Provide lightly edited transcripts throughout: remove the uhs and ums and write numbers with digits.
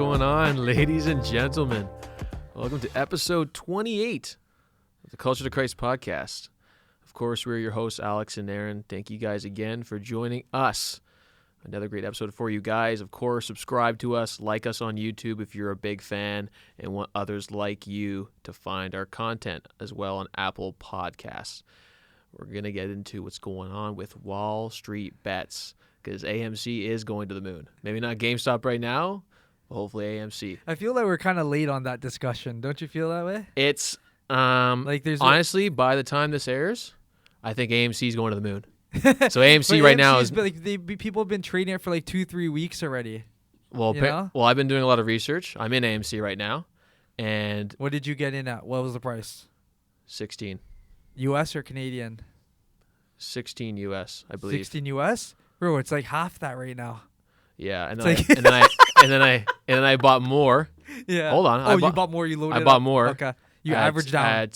going on, ladies and gentlemen? Welcome to episode 28 of the Culture to Christ podcast. Of course, we're your hosts, Alex and Aaron. Thank you guys again for joining us. Another great episode for you guys. Of course, subscribe to us, like us on YouTube if you're a big fan and want others like you to find our content as well on Apple Podcasts. We're going to get into what's going on with Wall Street bets because AMC is going to the moon. Maybe not GameStop right now, but hopefully AMC. I feel like we're kind of late on that discussion. Don't you feel that way? It's honestly, by the time this airs, I think AMC is going to the moon. So AMC right now is people have been trading it for like 2-3 weeks already. Well, I've been doing a lot of research. I'm in AMC right now, and what did you get in at? What was the price? 16 U.S. or Canadian? 16 U.S. I believe. 16 U.S. Bro, it's like half that right now. Yeah, and then I bought more. Yeah. Hold on. You bought more. You loaded. I bought more. Okay. You averaged down.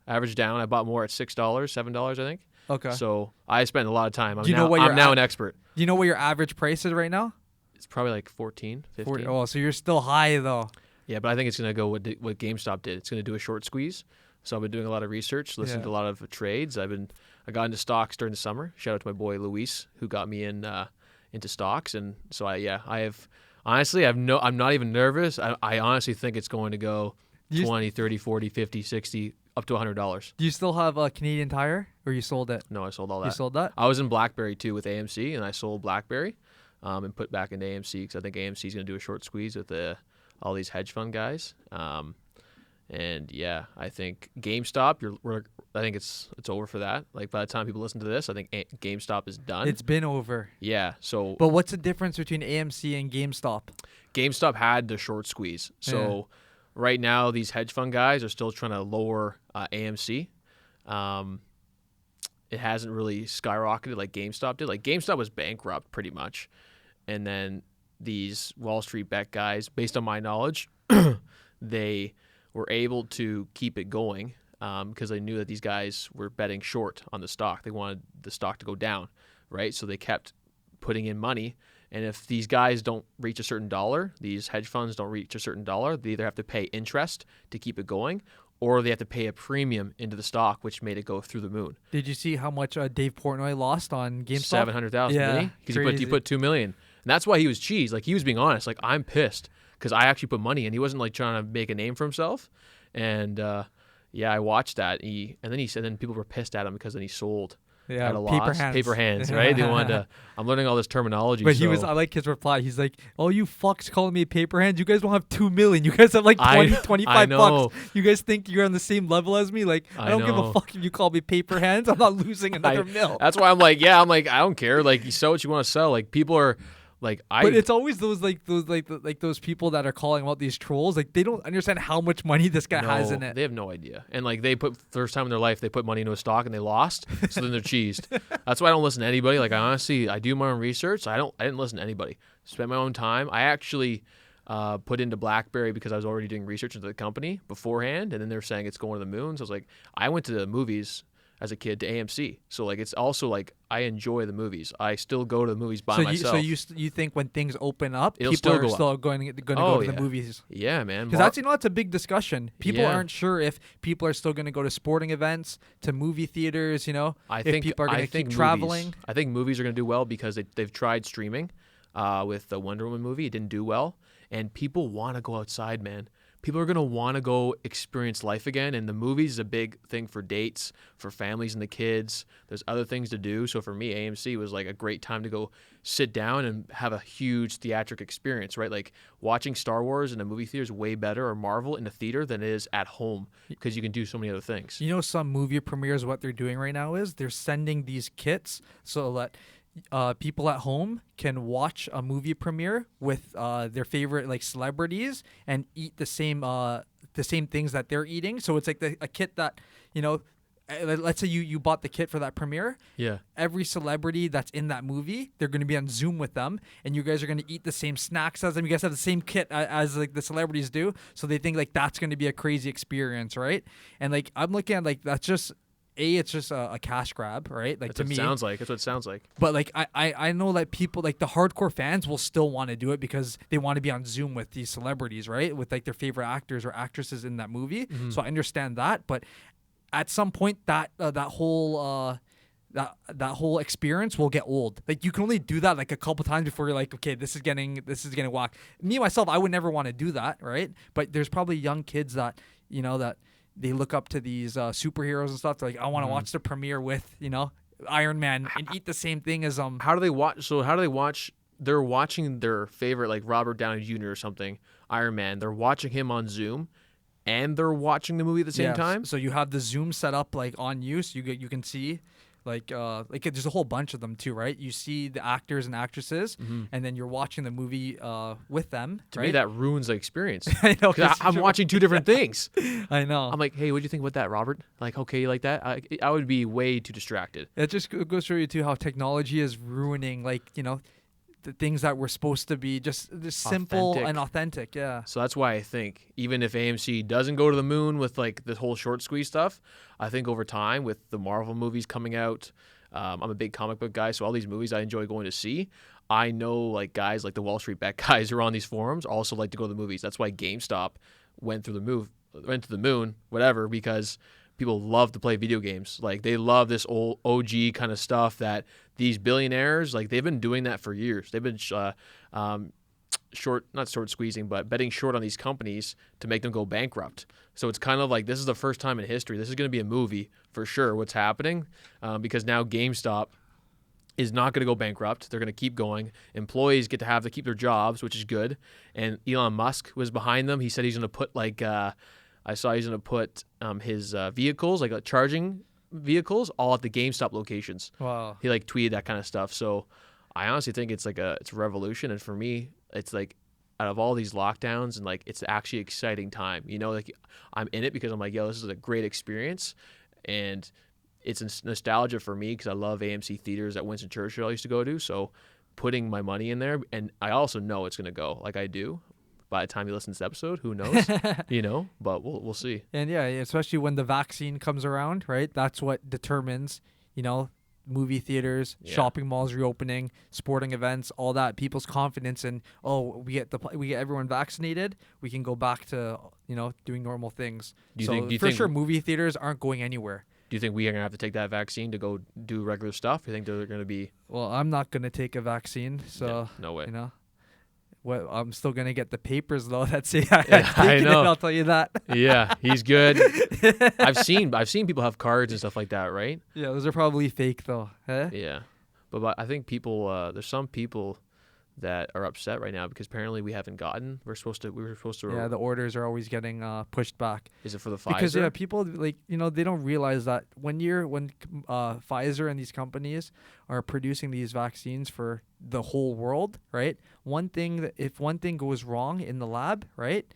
Averaged down. I bought more at $6, $7, I think. Okay. So I spent a lot of time. I'm now an expert. Do you know what your average price is right now? It's probably like 14, 15. 40, oh, so you're still high though. Yeah, but I think it's going to go what GameStop did. It's going to do a short squeeze. So I've been doing a lot of research, listening to a lot of trades. I got into stocks during the summer. Shout out to my boy Luis who got me into stocks, and so I'm not even nervous. I honestly think it's going to go 20, 30, 40, 50, 60 up to $100. Do you still have a Canadian Tire, or you sold it? No, I sold all that. You sold that? I was in BlackBerry too with AMC, and I sold BlackBerry and put back into AMC because I think AMC is going to do a short squeeze with all these hedge fund guys. And yeah, I think GameStop. I think it's over for that. Like by the time people listen to this, I think GameStop is done. It's been over. Yeah. So. But what's the difference between AMC and GameStop? GameStop had the short squeeze. So right now, these hedge fund guys are still trying to lower AMC. It hasn't really skyrocketed like GameStop did. Like GameStop was bankrupt pretty much, and then these Wall Street bet guys, based on my knowledge, they were able to keep it going because they knew that these guys were betting short on the stock. They wanted the stock to go down, right? So they kept putting in money. And if these guys don't reach a certain dollar, these hedge funds don't reach a certain dollar, they either have to pay interest to keep it going, or they have to pay a premium into the stock, which made it go through the moon. Did you see how much Dave Portnoy lost on GameStop? $700,000, yeah, didn't he? Because he put $2 million. And that's why he was cheesed. Like, he was being honest. Like, I'm pissed because I actually put money in. He wasn't, like, trying to make a name for himself. And, I watched that. Then people were pissed at him because then he sold. Yeah, at a loss. Paper hands, right? They wanted to. I'm learning all this terminology. But I like his reply. He's like, "Oh, you fucks calling me paper hands. You guys don't have $2 million. You guys have like 25 bucks. You guys think you're on the same level as me? Like, I don't give a fuck if you call me paper hands. I'm not losing another mil." That's why I'm like, I don't care. Like, you sell what you want to sell. Like, people are. But it's always those people that are calling out these trolls. Like, they don't understand how much money this guy has in it. They have no idea. And like, they put first time in their life they put money into a stock and they lost, so then they're cheesed. That's why I don't listen to anybody. Like, I do my own research. I didn't listen to anybody. Spent my own time. I actually put into BlackBerry because I was already doing research into the company beforehand, and then they're saying it's going to the moon. So I was like, I went to the movies as a kid to AMC, so like it's also like I enjoy the movies. I still go to the movies by myself. So you think when things open up, people are still going to go to the movies? Yeah, man. Because that's a big discussion. People aren't sure if people are still going to go to sporting events, to movie theaters. I think people are going to keep traveling. I think movies are going to do well because they've tried streaming with the Wonder Woman movie. It didn't do well, and people want to go outside, man. People are going to want to go experience life again, and the movies is a big thing for dates, for families and the kids. There's other things to do. So for me, AMC was like a great time to go sit down and have a huge theatric experience, right? Like watching Star Wars in a movie theater is way better, or Marvel in a theater, than it is at home because you can do so many other things. Some movie premieres, what they're doing right now is they're sending these kits so that people at home can watch a movie premiere with their favorite like celebrities and eat the same things that they're eating. So it's like a kit that, let's say you bought the kit for that premiere. Yeah. Every celebrity that's in that movie, they're going to be on Zoom with them, and you guys are going to eat the same snacks as them. You guys have the same kit as like the celebrities do. So they think like that's going to be a crazy experience, right? And like I'm looking at like that's just it's just a cash grab, right? Like That's to what me, it sounds like. That's what it sounds like. but like I know that people like the hardcore fans will still want to do it because they want to be on Zoom with these celebrities, right? With like their favorite actors or actresses in that movie. Mm-hmm. So I understand that, but at some point that whole experience will get old. Like you can only do that like a couple times before you're like, okay, this is getting whacked. Me myself, I would never want to do that, right? But there's probably young kids that that they look up to these superheroes and stuff. They're like, I want to watch the premiere with Iron Man and eat the same thing as How do they watch? So how do they watch? They're watching their favorite, like Robert Downey Jr. or something, Iron Man. They're watching him on Zoom, and they're watching the movie at the same time. So you have the Zoom set up like on you, so you can see. Like there's a whole bunch of them too, right? You see the actors and actresses, and then you're watching the movie with them. To right? me, that ruins the experience. I know. 'Cause I'm watching two different things. I know. I'm like, hey, what do you think about that, Robert? Like, okay, you like that? I would be way too distracted. It just goes to show you too how technology is ruining the things that were supposed to be just simple Authentic. and authentic. Yeah. So that's why I think even if AMC doesn't go to the moon with like this whole short squeeze stuff, I think over time with the Marvel movies coming out, I'm a big comic book guy, so all these movies I enjoy going to see. I know like guys like the Wall Street Bet guys who are on these forums also like to go to the movies. That's why GameStop went to the moon, whatever, because people love to play video games. Like they love this old OG kind of stuff that these billionaires, like they've been doing that for years. They've been not short squeezing, but betting short on these companies to make them go bankrupt. So it's kind of like this is the first time in history. This is going to be a movie for sure. What's happening? Because now GameStop is not going to go bankrupt. They're going to keep going. Employees get to keep their jobs, which is good. And Elon Musk was behind them. He said he's going to put like I saw he's going to put his vehicles, like charging vehicles, all at the GameStop locations. Wow. He like tweeted that kind of stuff. So I honestly think it's a revolution. And for me, it's like out of all these lockdowns and like it's actually an exciting time. Like I'm in it because I'm like, yo, this is a great experience. And it's nostalgia for me because I love AMC theaters at Winston Churchill I used to go to. So putting my money in there, and I also know it's going to go like I do. By the time you listen to this episode, who knows? But we'll see. And yeah, especially when the vaccine comes around, right? That's what determines, movie theaters, shopping malls reopening, sporting events, all that. People's confidence in we get everyone vaccinated, we can go back to doing normal things. Do you think sure movie theaters aren't going anywhere? Do you think we are going to have to take that vaccine to go do regular stuff? You think they're going to be... Well, I'm not going to take a vaccine, so... No way. Well, I'm still going to get the papers, though, that say I know. I'll tell you that. Yeah, he's good. I've seen people have cards and stuff like that, right? Yeah, those are probably fake, though. Huh? Yeah. But I think people... there's some people that are upset right now because apparently we haven't gotten. We were supposed to. Yeah, the orders are always getting pushed back. Is it for the Pfizer? Because people they don't realize that when Pfizer and these companies are producing these vaccines for the whole world, right? If one thing goes wrong in the lab, right?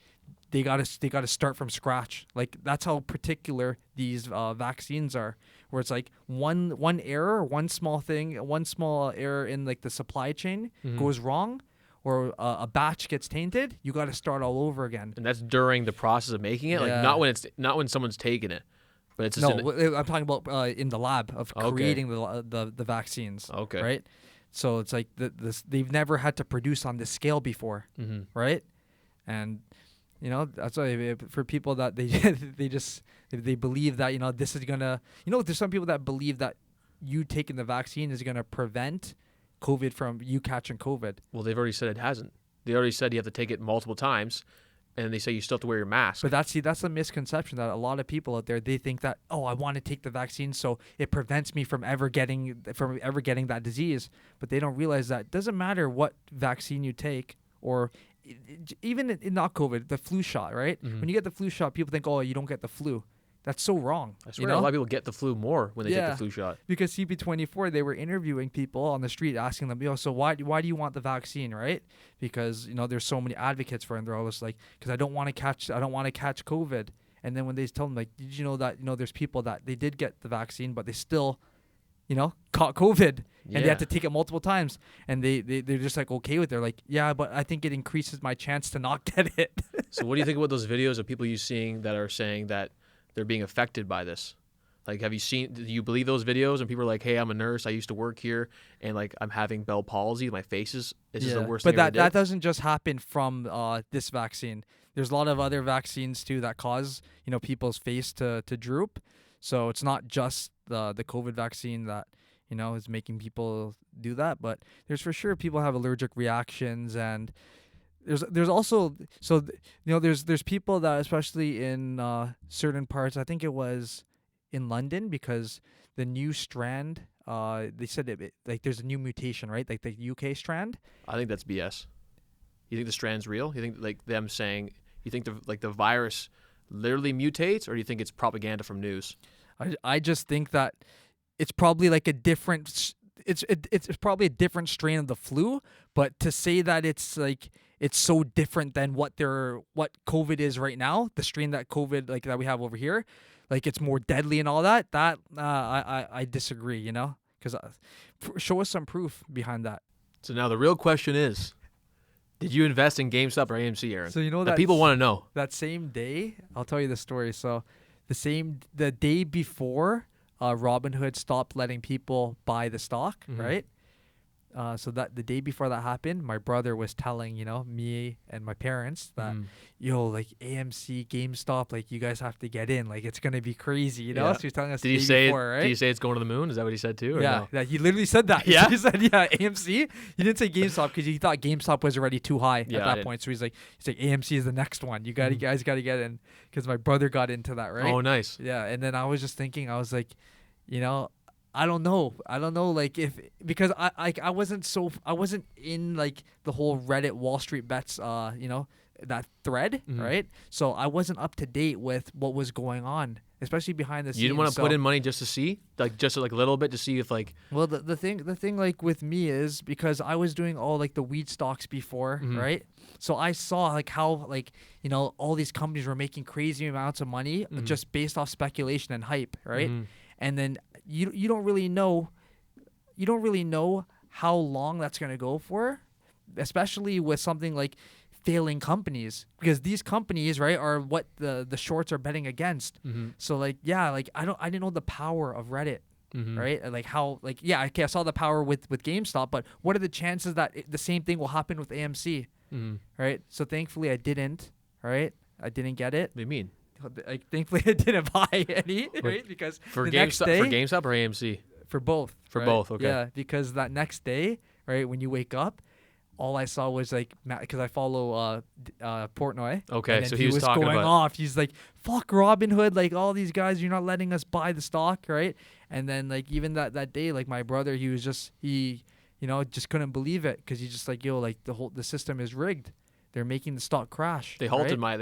They gotta start from scratch. Like that's how particular these vaccines are. Where it's like one error, one small error in like the supply chain goes wrong, or a batch gets tainted, you got to start all over again. And that's during the process of making it, like not when someone's taking it, but it's just I'm talking about in the lab of creating the vaccines. Okay, right. So it's like they've never had to produce on this scale before, right? And that's why for people that they believe that this is gonna there's some people that believe that you taking the vaccine is gonna prevent COVID from you catching COVID. Well, they've already said it hasn't. They already said you have to take it multiple times, and they say you still have to wear your mask. But that's a misconception that a lot of people out there, they think that I want to take the vaccine so it prevents me from ever getting that disease. But they don't realize that it doesn't matter what vaccine you take, or even in not COVID, the flu shot, right? When you get the flu shot, people think, you don't get the flu. That's so wrong. I swear a lot of people get the flu more when they take the flu shot. Because CP24, they were interviewing people on the street asking them, so why do you want the vaccine, right? Because, there's so many advocates for it, and they're always like, because I don't want to catch COVID. And then when they tell them, like, did you know that, there's people that they did get the vaccine, but they still, caught COVID, and they had to take it multiple times, and they're just like okay with it. They're like, yeah, but I think it increases my chance to not get it. So what do you think about those videos of people you seeing that are saying that they're being affected by this? Like, do you believe those videos? And people are like, hey, I'm a nurse. I used to work here. And, like, I'm having Bell palsy. My face is the worst but thing I ever did. that doesn't just happen from this vaccine. There's a lot of other vaccines, too, that cause, people's face to droop. So it's not just the COVID vaccine that, is making people do that. But there's for sure people have allergic reactions, and there's also there's people that, especially in certain parts, I think it was in London, because the new strand, they said like there's a new mutation, right? Like the UK strand. I think that's BS. You think the strand's real? You think like them saying, you think the virus literally mutates, or do you think it's propaganda from news? I just think that it's probably like a different. It's probably a different strain of the flu, but to say that it's so different than what COVID is right now, the strain that COVID like that we have over here, like it's more deadly and all that. I disagree. Because show us some proof behind that. So now the real question is, did you invest in GameStop or AMC, Aaron? So that people want to know. That same day, I'll tell you the story. So the day before, Robinhood stopped letting people buy the stock, right? So that the day before that happened, my brother was telling, me and my parents that, like AMC, GameStop, like you guys have to get in, like it's gonna be crazy, Yeah. So he's telling us. Did he say before, right? Did he say it's going to the moon? Is that what he said too? Or yeah, no? Yeah, he literally said that. Yeah, he said AMC. He didn't say GameStop because he thought GameStop was already too high at that point. So he's like AMC is the next one. You guys got to get in, because my brother got into that, right? Oh, nice. Yeah, and then I was just thinking, I was like, I don't know, like because I wasn't in like the whole Reddit Wall Street bets, that thread, right? So I wasn't up to date with what was going on, especially behind the scenes. You didn't want to put in money just to see, like just like a little bit to see if like. Well, the thing like with me is because I was doing all like the weed stocks before, right? So I saw like how like all these companies were making crazy amounts of money just based off speculation and hype, right? And then you don't really know how long that's going to go for, especially with something like failing companies, because these companies, right, are what the shorts are betting against. So like I didn't know the power of Reddit, right? And like how I saw the power with GameStop, but what are the chances that the same thing will happen with AMC, right? So thankfully I didn't, right? I didn't get it. What do you mean? Like thankfully I didn't buy any, right? Because for GameStop or AMC? For both. For both, okay. Yeah, because that next day, right, when you wake up, all I saw was like, because I follow Portnoy. Okay, so he was talking going about off. He's like, "Fuck Robinhood! Like all these guys, you're not letting us buy the stock, right?" And then like even that day, like my brother, he was just just couldn't believe it, because he's just like, "Yo, like the system is rigged. They're making the stock crash." They halted my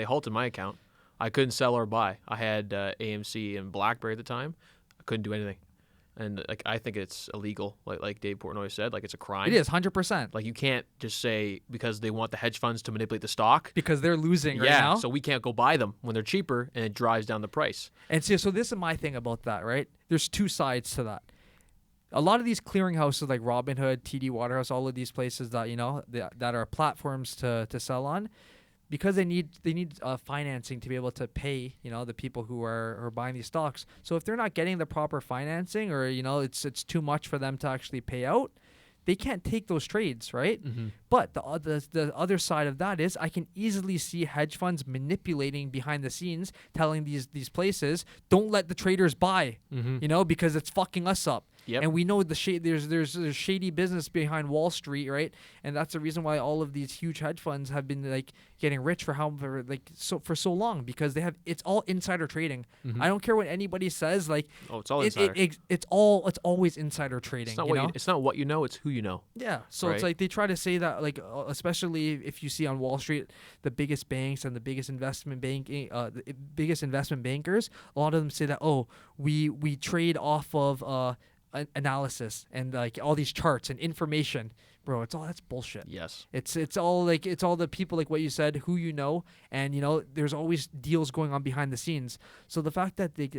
account. I couldn't sell or buy. I had AMC and BlackBerry at the time. I couldn't do anything. And like I think it's illegal, like Dave Portnoy said, like it's a crime. It is 100%. Like you can't just say because they want the hedge funds to manipulate the stock because they're losing right now. So we can't go buy them when they're cheaper, and it drives down the price. And so this is my thing about that, right? There's two sides to that. A lot of these clearinghouses like Robinhood, TD Waterhouse, all of these places that that are platforms to sell on, because they need financing to be able to pay the people who are buying these stocks. So if they're not getting the proper financing, or it's too much for them to actually pay out, they can't take those trades, right? But the other side of that is I can easily see hedge funds manipulating behind the scenes, telling these places, don't let the traders buy, because it's fucking us up. Yep. And we know there's shady business behind Wall Street, right? And that's the reason why all of these huge hedge funds have been like getting rich for so long, because it's all insider trading. I don't care what anybody says, like it's all insider. It's always insider trading. It's not what you know, it's who you know. Yeah. So right? It's like they try to say that, like especially if you see on Wall Street the biggest banks and the biggest investment bankers, a lot of them say that we trade off of analysis and like all these charts and information. Bro, that's bullshit. Yes. It's all the people, like what you said, who and there's always deals going on behind the scenes. So the fact that they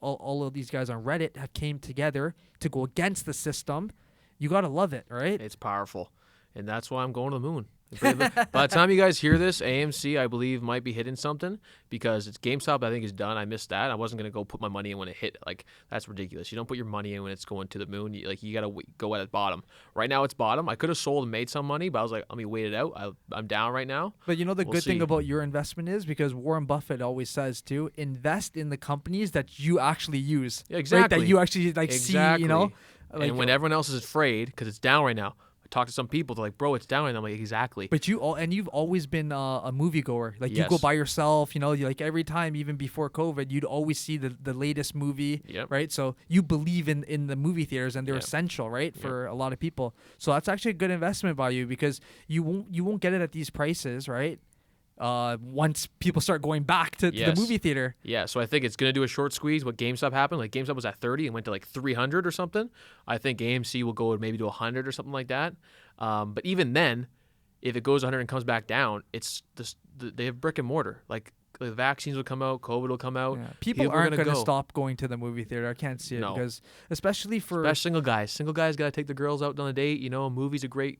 all of these guys on Reddit have came together to go against the system, you got to love it, right? It's powerful. And that's why I'm going to the moon. By the time you guys hear this, AMC, I believe, might be hitting something because it's GameStop, I think, is done. I missed that. I wasn't going to go put my money in when it hit. Like, that's ridiculous. You don't put your money in when it's going to the moon. You got to go at the bottom. Right now, it's bottom. I could have sold and made some money, but I was like, let me wait it out. I'm down right now. But the We'll good thing see. about your investment is because Warren Buffett always says, too, invest in the companies that you actually use. Yeah, Right? exactly. That you actually, see, Like, and when everyone else is afraid because it's down right now, I talk to some people. They're like, bro, it's down right now. I'm like, exactly. But you've always been a moviegoer. Like, you go Yes. by yourself, like every time, even before COVID, you'd always see the latest movie, Yep. right? So you believe in the movie theaters, and they're Yep. essential, right, for a lot of people. So that's actually a good investment value because you won't get it at these prices, right? Once people start going back to the movie theater. Yeah, so I think it's going to do a short squeeze. What GameStop happened, like GameStop was at 30 and went to like 300 or something. I think AMC will go maybe to 100 or something like that. But even then, if it goes 100 and comes back down, it's they have brick and mortar. Like the vaccines will come out, COVID will come out. Yeah. People aren't going to stop going to the movie theater. I can't see it No. because especially single guys. Single guys got to take the girls out on a date. A movie's a great,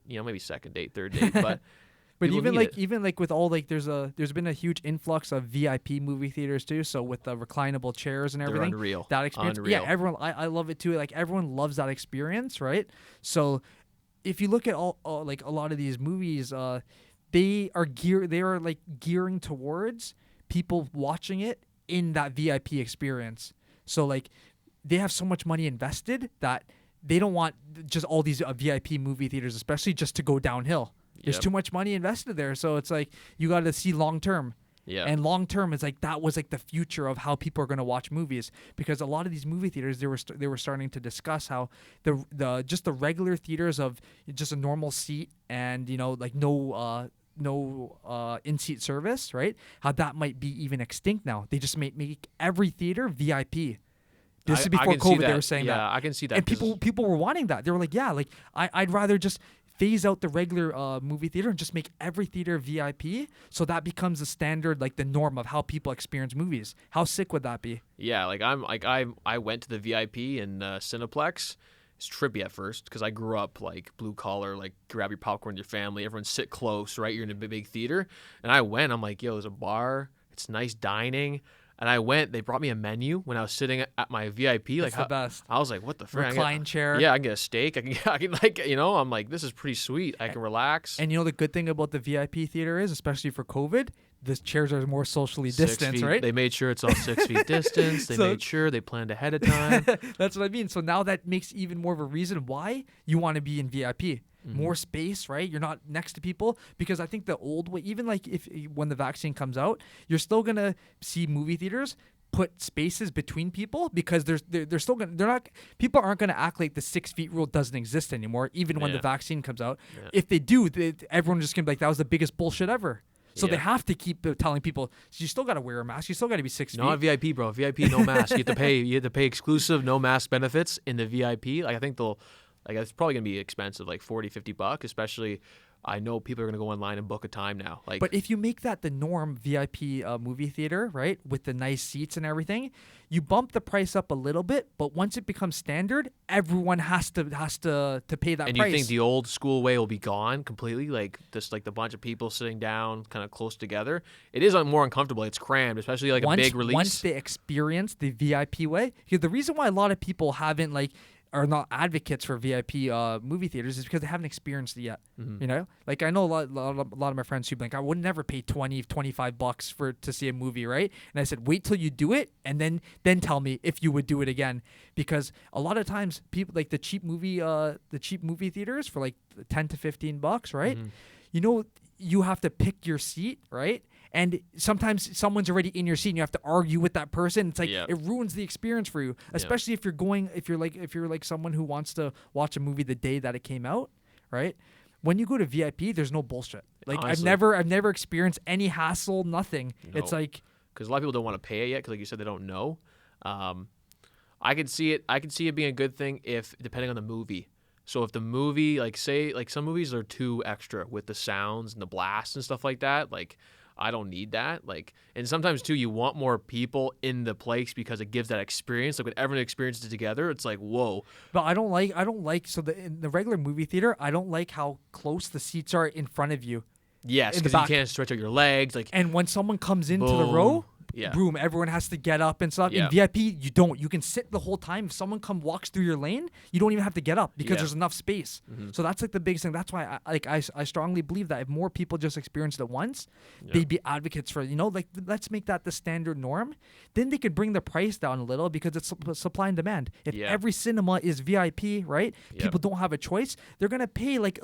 maybe second date, third date, but. But People need it. even with all there's been a huge influx of VIP movie theaters too. So with the reclinable chairs and They're everything, unreal. that experience, Unreal. yeah, everyone I love it too. Like everyone loves that experience, right? So if you look at all like a lot of these movies, they are gearing towards people watching it in that VIP experience. So like they have so much money invested that they don't want just all these VIP movie theaters, especially just to go downhill. There's Yep. too much money invested there. So it's like you got to see long term. Yeah. And long term is like that was like the future of how people are going to watch movies, because a lot of these movie theaters they were starting to discuss how the just the regular theaters of just a normal seat and like no in-seat service, right? How that might be even extinct now. They just make every theater VIP. This is I before can see COVID. They that. were saying that. Yeah, I can see that. And 'cause- people were wanting that. They were like, yeah, like I'd rather just phase out the regular movie theater and just make every theater VIP, so that becomes the standard, like the norm of how people experience movies. How sick would that be? Yeah, I went to the VIP in Cineplex. It's trippy at first because I grew up like blue collar, like grab your popcorn with your family, everyone sit close, right? You're in a big theater, and I went. I'm like, yo, there's a bar. It's nice dining. And I went. They brought me a menu when I was sitting at my VIP. That's the best. I was like, what the frick? Recline chair. Yeah, I can get a steak. I can like, I'm like, this is pretty sweet. I can relax. And the good thing about the VIP theater is, especially for COVID, the chairs are more socially 6 distanced, feet. right? They made sure it's all 6 feet distance. They So- made sure they planned ahead of time. That's what I mean. So now that makes even more of a reason why you want to be in VIP. More space, right? You're not next to people, because I think the old way, even like when the vaccine comes out, you're still gonna see movie theaters put spaces between people, because they're still gonna people aren't gonna act like the 6 feet rule doesn't exist anymore, even when the Yeah. vaccine comes out. Yeah. If they do, everyone's just gonna be like, that was the biggest bullshit ever. So they Yeah. have to keep telling people, you still got to wear a mask. You still got to be 6 feet. Not VIP, bro. VIP, no mask. You have to pay exclusive no mask benefits in the VIP. Like I think it's probably gonna be expensive, like $40-$50, especially. I know people are gonna go online and book a time now. Like, But if you make that the norm, VIP movie theater, right, with the nice seats and everything, you bump the price up a little bit. But once it becomes standard, everyone has to pay that and price. you think the old school way will be gone completely? Like just like the bunch of people sitting down, kind of close together. It is more uncomfortable. It's crammed, especially like a big release. Once they experience the VIP way, because the reason why a lot of people haven't are not advocates for VIP movie theaters is because they haven't experienced it yet. Like I know a lot of my friends who be like, I would never pay $20-$25 to see a movie, right? And I said, wait till you do it, and then tell me if you would do it again, because a lot of times people like the cheap movie theaters for like $10-$15, right? You have to pick your seat, right? And sometimes someone's already in your seat and you have to argue with that person. It's like it ruins the experience for you, especially if you're like someone who wants to watch a movie the day that it came out, right? When you go to VIP, there's no bullshit. Like Honestly. I've never experienced any hassle, nothing. No. It's like, because a lot of people don't want to pay it yet because, like you said, they don't know. I could see it being a good thing if depending on the movie. So if the movie, like say, like some movies are too extra with the sounds and the blasts and stuff like that, like I don't need that. Like, and sometimes too, you want more people in the place because it gives that experience. Like when everyone experiences it together, it's like, whoa. But I don't like so in the regular movie theater, I don't like how close the seats are in front of you. Yes, In the because you back. can't stretch out your legs. Like, And when someone comes into the boom. row, Yeah. boom, everyone has to get up and stuff. Yeah. In VIP, you don't. You can sit the whole time. If someone walks through your lane, you don't even have to get up because Yeah. there's enough space. So that's like the biggest thing. That's why I strongly believe that if more people just experienced it once, they'd be advocates for, like, let's make that the standard norm. Then they could bring the price down a little because it's supply and demand. If every cinema is VIP, right? People don't have a choice. They're gonna pay like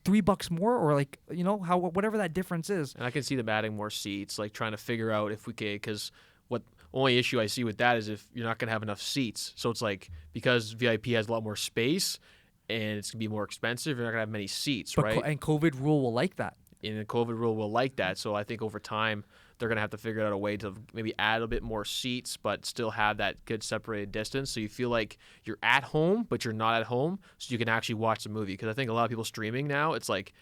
$3 more, or like, whatever that difference is. And I can see them adding more seats, like trying to figure out if we can, because what only issue I see with that is if you're not going to have enough seats. So it's like, because VIP has a lot more space and it's going to be more expensive, you're not going to have many seats, right? And COVID rule will like that. And the COVID rule will like that. So I think over time, they're going to have to figure out a way to maybe add a bit more seats, but still have that good separated distance. So you feel like you're at home, but you're not at home. So you can actually watch the movie. Because I think a lot of people streaming now, it's like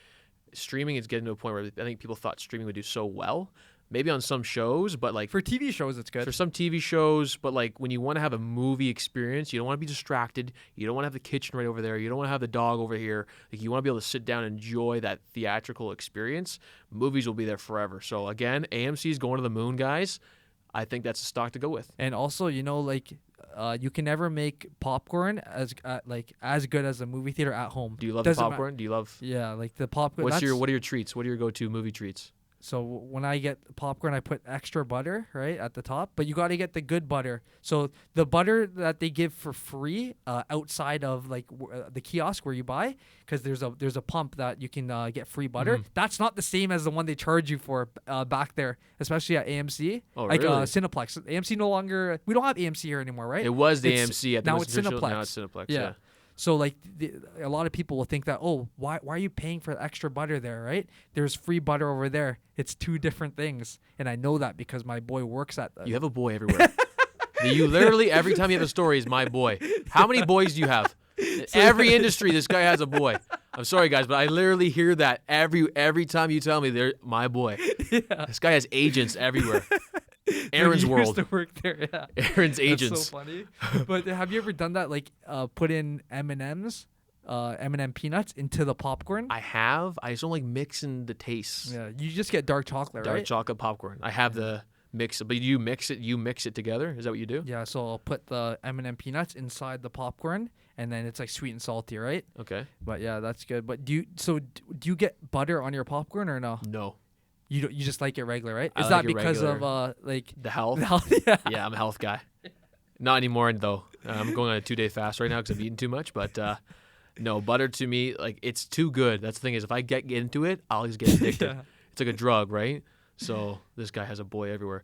streaming is getting to a point where I think people thought streaming would do so well. Maybe on some shows, but like For TV shows, it's good. for some TV shows, but like when you want to have a movie experience, you don't want to be distracted. You don't want to have the kitchen right over there. You don't want to have the dog over here. Like, you want to be able to sit down and enjoy that theatrical experience. Movies will be there forever. So again, AMC is going to the moon, guys. I think that's a stock to go with. And also, you can never make popcorn as good as a movie theater at home. Do you love the Doesn't ma- popcorn? Do you love? Yeah, like the popcorn. What are your treats? What are your go-to movie treats? So when I get popcorn, I put extra butter right at the top, but you got to get the good butter. So the butter that they give for free outside of the kiosk where you buy, because there's a pump that you can get free butter. That's not the same as the one they charge you for back there, especially at AMC. Oh, like really? Cineplex. AMC no longer. We don't have AMC here anymore, right? It was the It's- AMC at the now Winston it's Churchill. Cineplex. Now it's Cineplex. Yeah. Yeah. So a lot of people will think that, oh, why are you paying for the extra butter there, right? There's free butter over there. It's two different things, and I know that because my boy works at the. You have a boy everywhere. You literally, every time you have a story, is my boy. How many boys do you have? In every industry, this guy has a boy. I'm sorry, guys, but I literally hear that every time you tell me they're my boy. Yeah. This guy has agents everywhere. Aaron's He world. used to work there, yeah. Aaron's That's agents. so funny. But have you ever done that? Like, put in M&Ms, M&M peanuts into the popcorn. I have. I just don't like mixing the tastes. Yeah, you just get dark chocolate, Dark right? chocolate popcorn. I have the mix, but you mix it together. Is that what you do? Yeah, so I'll put the M&M peanuts inside the popcorn, and then it's like sweet and salty, right? Okay. But yeah, that's good. But do you get butter on your popcorn or no? No. You just like it regular, right? I Is like that it because regular. of like The health. the health? Yeah. Yeah, I'm a health guy. Not anymore, though. I'm going on a 2-day fast right now because I've eaten too much. But no, butter to me, like, it's too good. That's the thing is, if I get into it, I'll just get addicted. Yeah. It's like a drug, right? So this guy has a boy everywhere.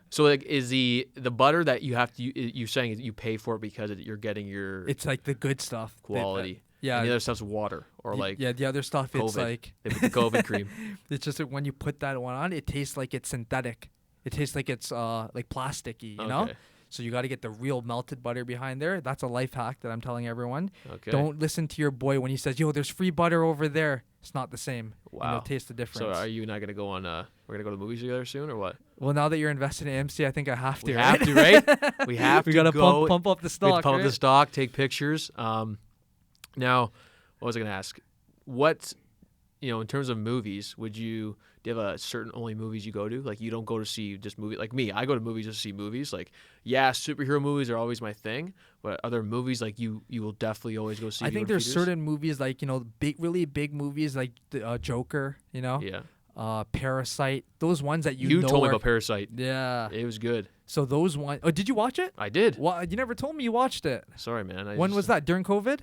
So like, is the butter that you have to? You're saying you pay for it because you're getting your It's like the good stuff. quality. Yeah. And the other stuff's water or like yeah, the other stuff, it's COVID. like They put the COVID cream. it's just that when you put that one on, it tastes like it's synthetic. It tastes like it's like plasticky, you know? Okay. So you got to get the real melted butter behind there. That's a life hack that I'm telling everyone. Okay. Don't listen to your boy when he says, "Yo, there's free butter over there." It's not the same. And Wow. you'll taste the difference. So are you not gonna go on? We're gonna go to the movies together soon or what? Well, now that you're invested in AMC, I think I have to. We right? have to, right? We have We to gotta go. pump up the We have stock. to pump up right? the stock, take pictures. Now, what was I gonna ask? What, in terms of movies, do you have a certain only movies you go to? Like, you don't go to see just movies. Like me, I go to movies just to see movies. Like, yeah, superhero movies are always my thing, but other movies like you will definitely always go see. I if you think go to there's theaters? certain movies like really big movies like Joker. Yeah. Parasite. Those ones that You know told me are- about Parasite. Yeah. It was good. So those ones. Oh, did you watch it? I did. Well, you never told me you watched it. Sorry, man. When was that? During COVID?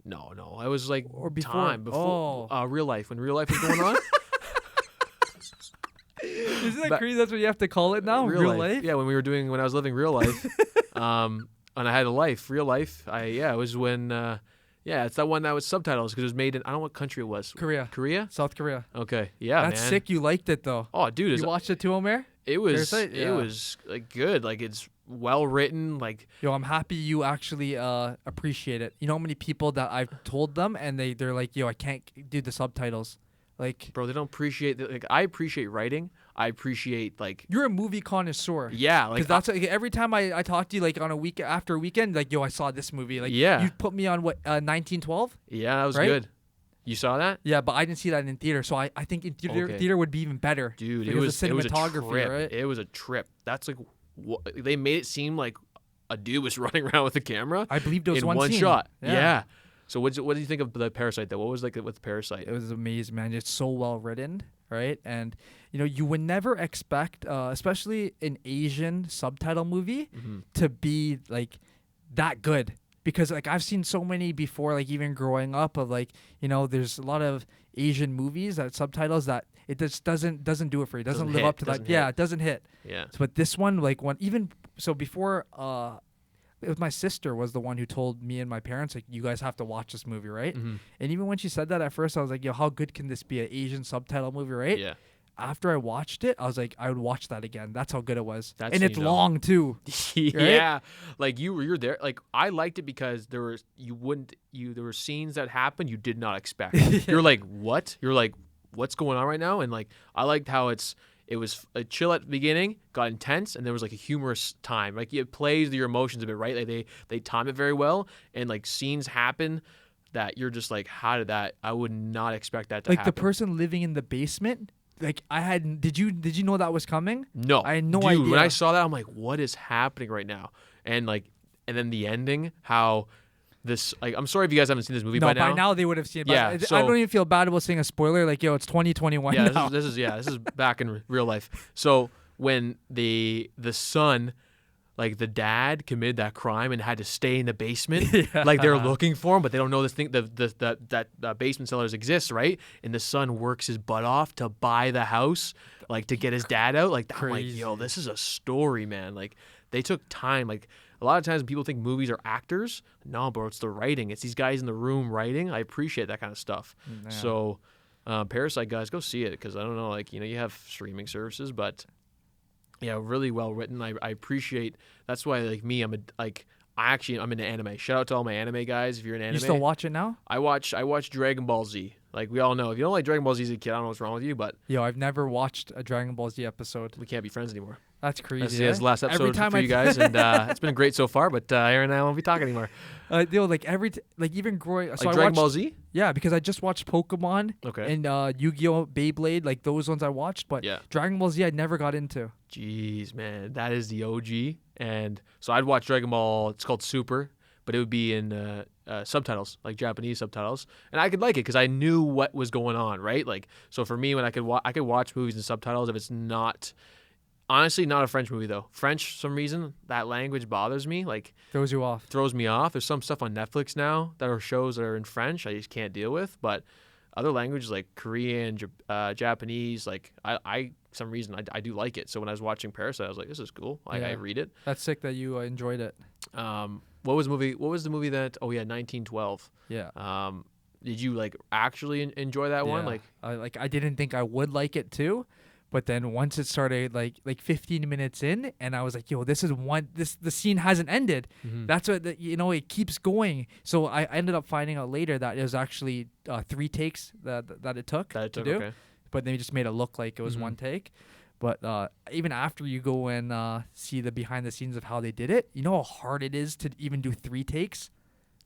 No. I was like Or before? time before real life when real life was going on. Isn't that But- crazy? That's what you have to call it now. Real life. Yeah, when I was living real life, and I had a life, real life. It was when, it's that one that was subtitles because it was made in, I don't know what country it was. Korea. Korea? South Korea. Okay, yeah, That's man. sick. You liked it though. Oh, dude, You watched it too, Omer? it was Parasite? it Yeah. was like good. Like, it's well written. Like, Yo, I'm happy you actually appreciate it. You know how many people that I've told them and they're like, yo, I can't do the subtitles. Like, bro, they don't appreciate like I appreciate writing. I appreciate like you're a movie connoisseur. yeah, like Because that's like, every time I talk to you, like on a week after a weekend, like, yo, I saw this movie. Like, yeah, you put me on what 1912. yeah, that was right? good. You saw that? Yeah, but I didn't see that in theater, so I think in Okay. theater would be even better. Dude, because it was a cinematography, trip. right? It was a trip. That's like they made it seem like a dude was running around with a camera I believe there was in one scene. shot. Yeah. Yeah. So what do you think of the Parasite though? What was like with Parasite? It was amazing, man. It's so well written, right? And you would never expect, especially an Asian subtitle movie, to be like that good. Because like I've seen so many before, like even growing up, of like there's a lot of Asian movies that subtitles that it just doesn't do it for you. It doesn't live hit, up to that. doesn't Yeah, hit. it doesn't hit. Yeah. So, but this one, like before, it was my sister was the one who told me and my parents, like, you guys have to watch this movie, right? Mm-hmm. And even when she said that at first, I was like, yo, how good can this be, an Asian subtitle movie, right? Yeah. After I watched it, I was like, I would watch that again. That's how good it was. That's and it's long too. Yeah. Like you're there. Like I liked it because there were scenes that happened you did not expect. You're like, what? You're like, what's going on right now? And like I liked how it was a chill at the beginning, got intense, and there was like a humorous time. Like it plays your emotions a bit, right? Like they time it very well, and like scenes happen that you're just like, how did that? I would not expect that to like happen. the person living in the basement. Like I had, did you know that was coming? No, I had no dude, idea. When I saw that, I'm like, what is happening right now? And then the ending, how this, like, I'm sorry if you guys haven't seen this movie No, by now. by now they would have seen it. But Yeah, I so- don't even feel bad about saying a spoiler. Like, yo, it's 2021 Yeah, now. this is back in real life. So when the son, like the dad committed that crime and had to stay in the basement, like they're looking for him, but they don't know this thing that basement cellars exist, right? And the son works his butt off to buy the house, like to get his dad out. Like I'm like, yo, this is a story, man. Like they took time. Like a lot of times people think movies are actors. No, bro, it's the writing. It's these guys in the room writing. I appreciate that kind of stuff. Yeah. So Parasite, guys, go see it, because I don't know, like, you have streaming services, but yeah, really well written. I appreciate. That's why, like me, I'm into anime. Shout out to all my anime guys. If you're in anime, You still watch it now? I watch Dragon Ball Z. Like we all know, if you don't like Dragon Ball Z as a kid, I don't know what's wrong with you, but Yo, I've never watched a Dragon Ball Z episode. we can't be friends anymore. That's crazy. That's the last episode for you guys, and it's been great so far. But Aaron and I won't be talking anymore. Like even growing. So Like I Dragon watched, Ball Z. Yeah, because I just watched Pokemon Okay. and Yu-Gi-Oh, Beyblade, like those ones I watched. But Yeah. Dragon Ball Z I never got into. Jeez, man, that is the OG. And so I'd watch Dragon Ball. It's called Super, but it would be in subtitles, like Japanese subtitles, and I could like it because I knew what was going on, right? Like, so for me, when I could watch movies in subtitles if it's not, honestly, not a French movie though. French, for some reason, that language bothers me. Like, Throws you off. throws me off. There's some stuff on Netflix now that are shows that are in French I just can't deal with, but other languages like Korean, Japanese, like I some reason I do like it. So when I was watching Parasite, I was like, this is cool. I Yeah. read it. That's sick that you enjoyed it. What was the movie that? Oh yeah, 1912. Yeah. Did you like actually enjoy that one? Yeah. Like, I didn't think I would like it too, but then once it started like 15 minutes in, and I was like, yo, the scene hasn't ended. That's what it keeps going. So I ended up finding out later that it was actually 3 takes that it took to do. Okay. But they just made it look like it was one take. But even after you go and see the behind the scenes of how they did it, you know how hard it is to even do 3 takes?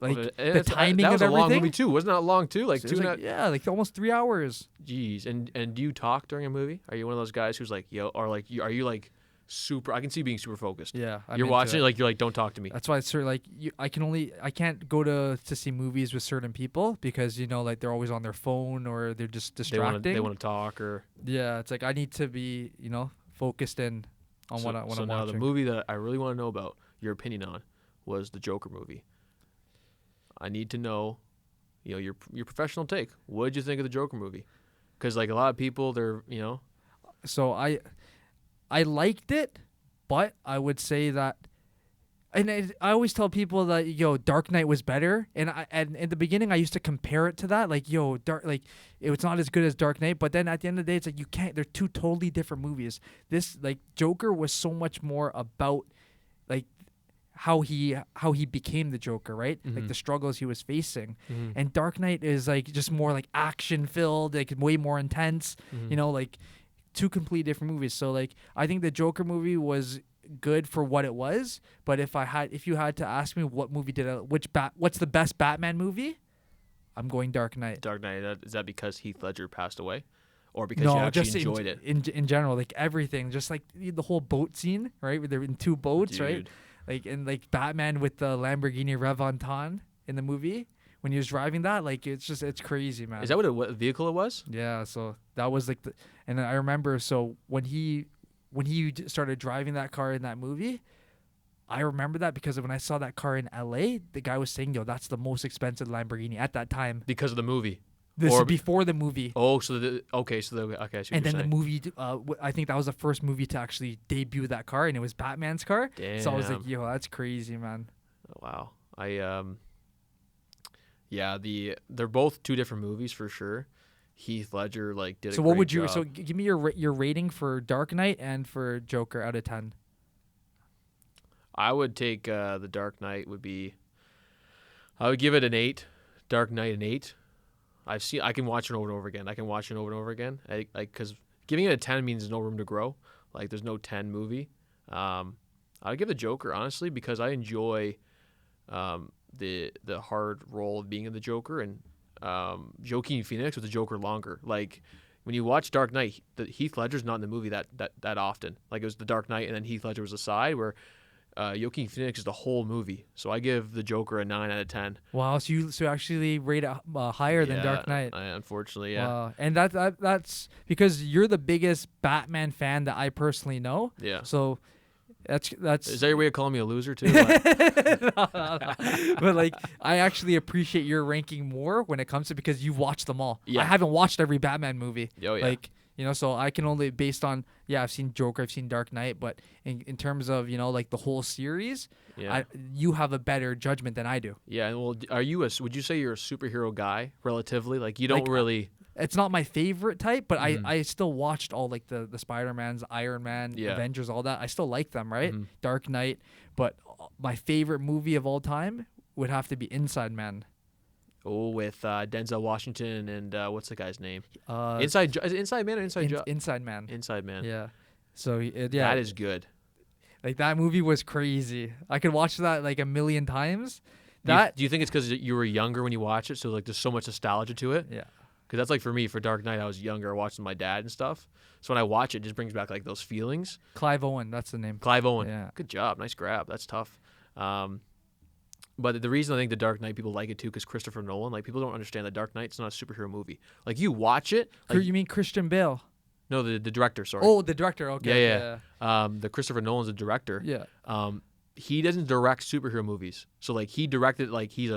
Like the timing that was of a long everything. movie too. Wasn't that long too? Like So it two was and like, yeah, like almost 3 hours. Jeez. And do you talk during a movie? Are you one of those guys who's like, yo, or like, are you like super? I can see you being super focused. Yeah, you're watching it, like you're like, don't talk to me. That's why it's sort of like I can't go to see movies with certain people because like they're always on their phone or they're just distracting. They want to talk or yeah. It's like I need to be focused in on what I'm now watching. the movie that I really want to know about your opinion on was the Joker movie. I need to know, your professional take. What did you think of the Joker movie? Because like a lot of people, they're So I liked it, but I would say that, and I always tell people that Dark Knight was better, and in the beginning I used to compare it to that, like it's not as good as Dark Knight, but then at the end of the day it's like you can't. They're 2 totally different movies. This like Joker was so much more about like how he became the Joker, right? Like the struggles he was facing. And Dark Knight is like just more like action filled, like way more intense. You know, like two completely different movies. So like I think the Joker movie was good for what it was, but if you had to ask me what's the best Batman movie, I'm going Dark Knight. Dark Knight. Is that because Heath Ledger passed away, or because No, you actually just enjoyed it? In general, like everything, just like the whole boat scene, right? Where they're in two boats, Dude. right? Like and like Batman with the Lamborghini Reventon in the movie when he was driving that, like it's crazy, man. Is that what vehicle it was? Yeah, so that was like and I remember so when he started driving that car in that movie, I remember that because when I saw that car in LA, the guy was saying, "Yo, that's the most expensive Lamborghini at that time." Because of the movie. This is before the movie. Oh, so okay. I see And what then you're the saying. movie, I think that was the first movie to actually debut that car, and it was Batman's car. Damn. So I was like, "Yo, that's crazy, man." Wow. Yeah, they're both two different movies for sure. Heath Ledger like did. So a what great would you? job. So give me your rating for Dark Knight and for Joker out of 10. I would take the Dark Knight would be. I would give it an 8. Dark Knight an 8. I can watch it over and over again. Because giving it a 10 means there's no room to grow. Like there's no 10 movie. I would give the Joker honestly because I enjoy the hard role of being in the Joker and Joaquin Phoenix with the Joker longer. Like when you watch Dark Knight, Heath Ledger's not in the movie that often. Like it was the Dark Knight and then Heath Ledger was aside where Joaquin Phoenix is the whole movie. So I give the Joker a 9 out of 10. Wow, so you actually rate it higher than Dark Knight. Unfortunately, yeah. Wow. And that's because you're the biggest Batman fan that I personally know. Yeah. So that's Is that your way of calling me a loser too? No. But like I actually appreciate your ranking more when it comes to because you've watched them all. Yeah. I haven't watched every Batman movie. Oh, yeah. Like so I can only based on I've seen Joker, I've seen Dark Knight, but in terms of like the whole series, Yeah. you have a better judgment than I do. Yeah. And well, would you say you're a superhero guy relatively? Like you don't Like, really. It's not my favorite type, but I still watched all like the Spider-Mans, Iron Man, Yeah. Avengers, all that. I still like them, right? Mhm. Dark Knight, but my favorite movie of all time would have to be Inside Man. Oh, with Denzel Washington and what's the guy's name? Is Is it Inside Man or Inside Job? Inside Man. Inside Man. Yeah. So yeah, That is good. like that movie was crazy. I could watch that like a million times. Do you think it's because you were younger when you watched it, so like there's so much nostalgia to it? Yeah. Because that's like for me, for Dark Knight, I was younger, watching my dad and stuff. So when I watch it, it just brings back like those feelings. Clive Owen, that's the name. Clive Owen. Yeah. Good job. Nice grab. That's tough. But the reason I think the Dark Knight people like it too, because Christopher Nolan, like people don't understand that Dark Knight's not a superhero movie. Like you watch it. Like, You mean Christian Bale? no, the director. Sorry. Oh, the director. Okay. Yeah. The Christopher Nolan's the director. Yeah. He doesn't direct superhero movies. So like he directed like he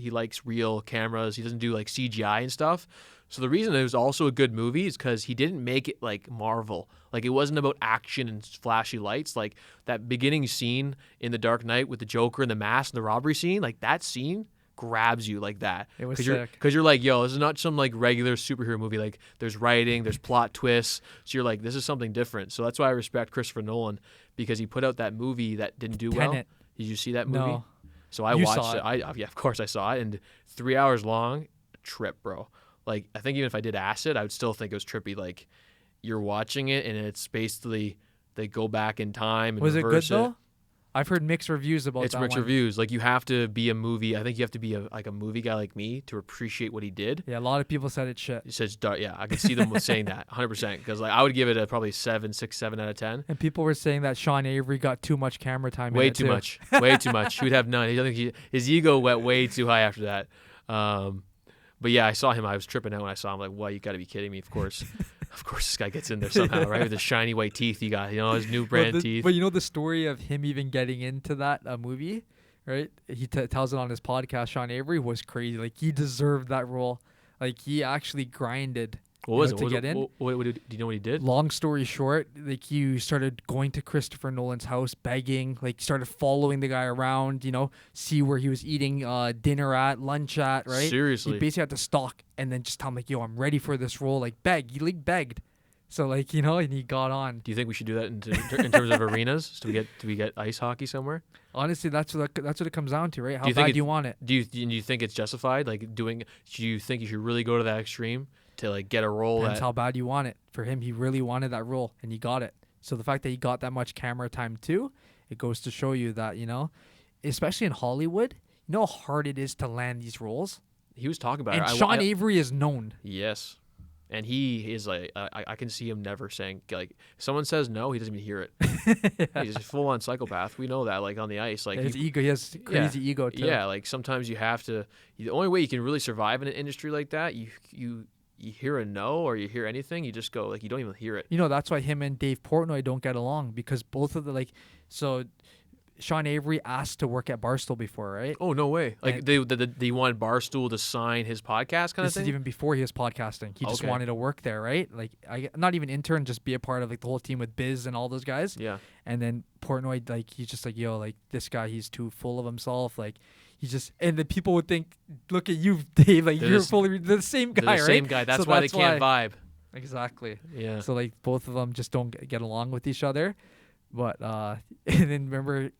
likes real cameras. He doesn't do like CGI and stuff. So the reason it was also a good movie is because he didn't make it like Marvel. Like it wasn't about action and flashy lights. Like that beginning scene in The Dark Knight with the Joker and the mask and the robbery scene, like that scene grabs you like that. It was sick. Because you're like, yo, this is not some like regular superhero movie. Like there's writing, there's plot twists. So you're like, this is something different. So that's why I respect Christopher Nolan because he put out that movie that didn't do well. Tenet. Did you see that movie? No. So I You watched saw it. Yeah, of course I saw it. And 3 hours long, trip, bro. Like I think even if I did acid, I would still think it was trippy. Like you're watching it and it's basically they go back in time and Was it good reverse though? I've heard mixed reviews about It's that mixed one. reviews. Like you have to be a movie. I think you have to be a movie guy like me to appreciate what he did. Yeah, a lot of people said it's shit. He says, yeah, I can see them saying that 100% because like I would give it a probably 7 out of 10. And people were saying that Sean Avery got too much camera time. Way in it too too. much. Way too much. He would have none. I think his ego went way too high after that. But yeah, I saw him. I was tripping out when I saw him. Like, well, you got to be kidding me. Of course this guy gets in there somehow, right? With the shiny white teeth he got, his new brand teeth. But you know the story of him even getting into that movie, right? He tells it on his podcast. Sean Avery was crazy. Like he deserved that role. Like he actually grinded. What was to it? get in? Do you know what he did? Long story short, like he started going to Christopher Nolan's house begging, like started following the guy around, see where he was eating dinner at, lunch at, right? Seriously? He basically had to stalk and then just tell him like, yo, I'm ready for this role. Like beg. He begged So like, you know, and he got on. Do you think we should do that in terms of arenas? Do we get ice hockey somewhere? Honestly, that's what it comes down to, right? How Do you think bad do you want it? Do you think it's justified? Like do you think you should really go to that extreme to like get a role? Depends how bad you want it. For him, he really wanted that role, and he got it. So the fact that he got that much camera time too, it goes to show you that, you know, especially in Hollywood, you know how hard it is to land these roles. He was talking about And it. Sean Avery is known. Yes. And he is like, I can see him never saying, like, if someone says no, he doesn't even hear it. He's a full on psychopath. We know that, like, on the ice. Like, His ego, he has crazy ego, too. Yeah, like, sometimes you have to, the only way you can really survive in an industry like that, you hear a no or you hear anything, you just go, like, you don't even hear it. You know, that's why him and Dave Portnoy don't get along, because both of the, like, so Sean Avery asked to work at Barstool before, right? Oh, no way. Like, they wanted Barstool to sign his podcast kind of thing? This is even before he was podcasting. He just wanted to work there, right? Like, not even intern, just be a part of, like, the whole team with Biz and all those guys. Yeah. And then Portnoy, like, he's just like, yo, like, this guy, he's too full of himself. Like, he just, and the people would think, look at you, Dave, like, you're the same guy, right? The same guy. That's why they can't vibe. Exactly. Yeah. So, like, both of them just don't get along with each other. But, and then remember,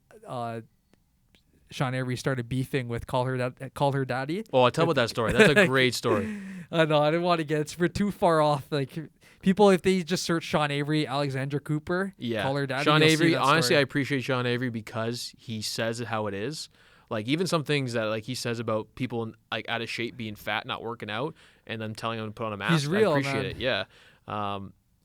Sean Avery started beefing with Call Her Daddy. Oh, I'll tell about that story. That's a great story. I know. I didn't want to get it. We're too far off. Like, people, if they just search Sean Avery, Alexandra Cooper, Call Her Daddy. Sean Avery, honestly, I appreciate Sean Avery because he says it how it is. Like, even some things that, like, he says about people, like, out of shape, being fat, not working out, and then telling them to put on a mask. He's real, I appreciate man. it. Yeah.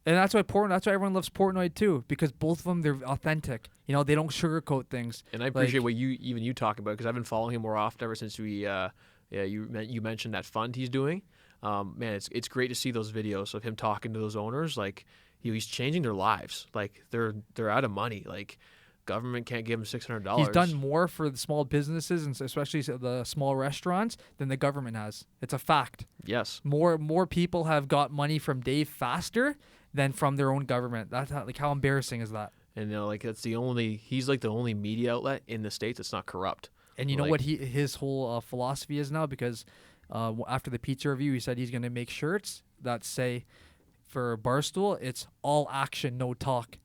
And that's why everyone loves Portnoy too, because both of them, they're authentic. You know, they don't sugarcoat things. And I appreciate what you talk about, because I've been following him more often ever since you mentioned that fund he's doing. Man, it's great to see those videos of him talking to those owners. Like, he's changing their lives. Like, they're out of money. Like, government can't give him $600. He's done more for the small businesses and especially the small restaurants than the government has. It's a fact. Yes. More people have got money from Dave faster than from their own government. That's how embarrassing is that? And like he's like the only media outlet in the States that's not corrupt. And you know what his whole philosophy is now, because after the pizza review, he said he's going to make shirts that say, for Barstool, it's all action, no talk.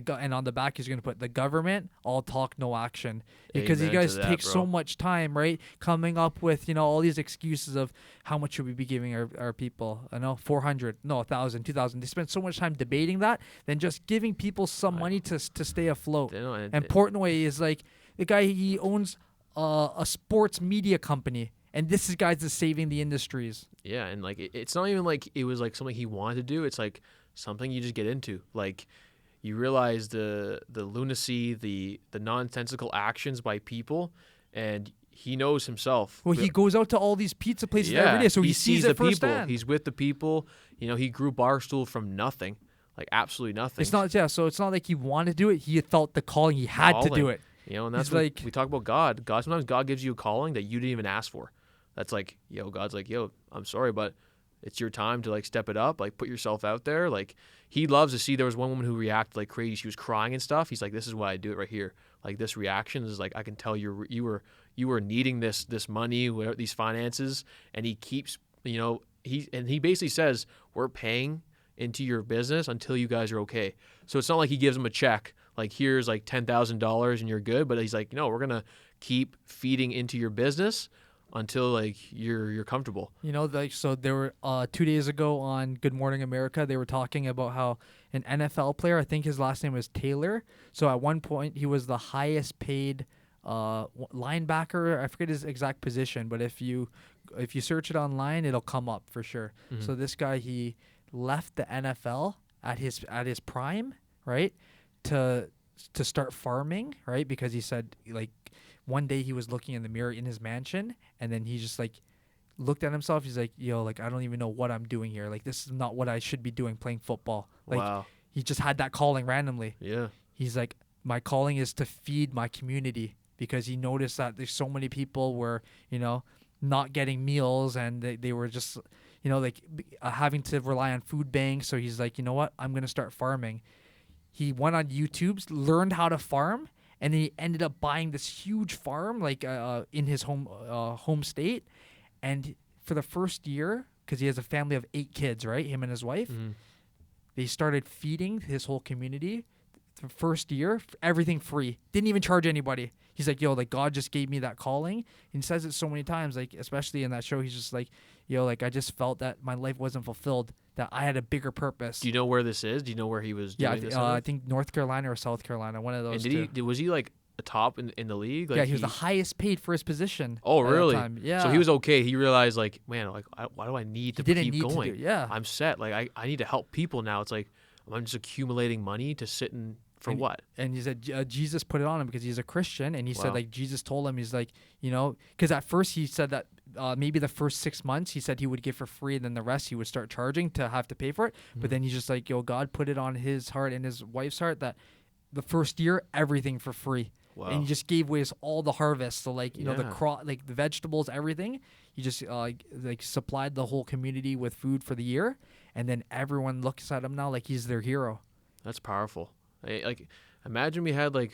And on the back, he's going to put the government, all talk, no action. Because you guys take so much time, right? Coming up with, you know, all these excuses of how much should we be giving our people? I know, 400, no, 1,000, 2,000. They spend so much time debating that than just giving people some money to stay afloat. And Portnoy is like the guy, he owns a sports media company. And this is guys that's saving the industries. Yeah, and like it's not even like it was like something he wanted to do. It's like something you just get into. Like, you realize the lunacy, the nonsensical actions by people, and he knows himself. Well, he goes out to all these pizza places every day, so he sees it the people. firsthand. He's with the people. You know, he grew Barstool from nothing, like absolutely nothing. It's not, so it's not like he wanted to do it. He felt the calling. He had to do it. You know, and that's what we talk about God. Sometimes God gives you a calling that you didn't even ask for. That's like, God's like, I'm sorry, but it's your time to like step it up, like put yourself out there. Like, he loves to see. There was one woman who reacted like crazy. She was crying and stuff. He's like, this is why I do it right here. Like, this reaction is like, I can tell you were needing this money, these finances, and he keeps, you know, he basically says, we're paying into your business until you guys are okay. So it's not like he gives them a check, like, here's like $10,000 and you're good. But he's like, no, we're gonna keep feeding into your business until like you're comfortable. You know, like, so there were 2 days ago on Good Morning America, they were talking about how an NFL player, I think his last name was Taylor. So at one point he was the highest paid linebacker. I forget his exact position, but if you search it online, it'll come up for sure. Mm-hmm. So this guy, he left the NFL at his prime, right? To start farming, right? Because he said, like, one day he was looking in the mirror in his mansion, and then he just like looked at himself. He's like, like, I don't even know what I'm doing here. Like, this is not what I should be doing, playing football. Like, wow. He just had that calling randomly. Yeah. He's like, my calling is to feed my community, because he noticed that there's so many people were, you know, not getting meals, and they were just, you know, like having to rely on food banks. So he's like, you know what? I'm going to start farming. He went on YouTube, learned how to farm, and then he ended up buying this huge farm, like in his home state. And for the first year, because he has a family of 8 kids, right? Him and his wife. Mm-hmm. they started feeding his whole community. The first year, everything free. Didn't even charge anybody. He's like, yo, like God just gave me that calling. And he says it so many times, like especially in that show. He's just like, yo, like I just felt that my life wasn't fulfilled. That I had a bigger purpose. Do you know where this is? Do you know where he was doing this? I think North Carolina or South Carolina, one of those. And was he like a top in the league? Like yeah, he was the highest paid for his position. Oh, really? Yeah. So he was okay. He realized like, man, like why do I need to keep going? Yeah. I'm set. Like I need to help people now. It's like I'm just accumulating money to sit in for what? And he said Jesus put it on him because he's a Christian, and he said like Jesus told him, he's like, you know, because at first he said that maybe the first 6 months he said he would give for free, and then the rest he would start charging to have to pay for it. But then he's just like, yo, God put it on his heart and his wife's heart that the first year everything for free. Wow. And he just gave away all the harvest. So like, you know, the crop, like the vegetables, everything. He just like supplied the whole community with food for the year, and then everyone looks at him now like he's their hero. That's powerful. Like, imagine we had like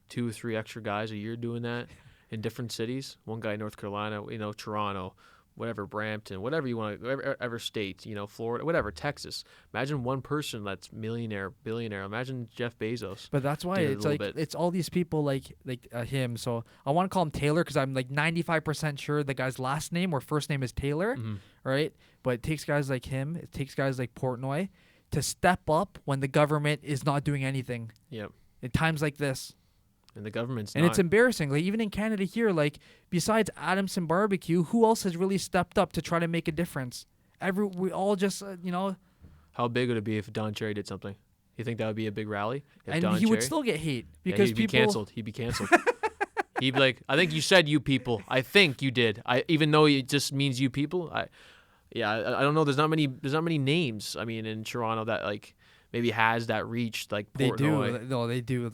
2 or 3 extra guys a year doing that in different cities. One guy in North Carolina, you know, Toronto, whatever, Brampton, whatever you want, whatever state, you know, Florida, whatever, Texas. Imagine one person that's millionaire, billionaire. Imagine Jeff Bezos. But that's why it's like it's all these people like him. So I want to call him Taylor because I'm like 95% sure the guy's last name or first name is Taylor, right? But it takes guys like him. It takes guys like Portnoy to step up when the government is not doing anything. Yep. In times like this. And the government's and not. It's embarrassing. Like even in Canada here, like besides Adamson Barbecue, who else has really stepped up to try to make a difference? We all just, you know. How big would it be if Don Cherry did something? You think that would be a big rally? And Don Cherry would still get hate because he'd be canceled. He'd be canceled. He'd be like, I think you said you people. I think you did. Even though it just means you people. I don't know. There's not many names. I mean, in Toronto that like maybe has that reach like Portnoy. They do. No, they do.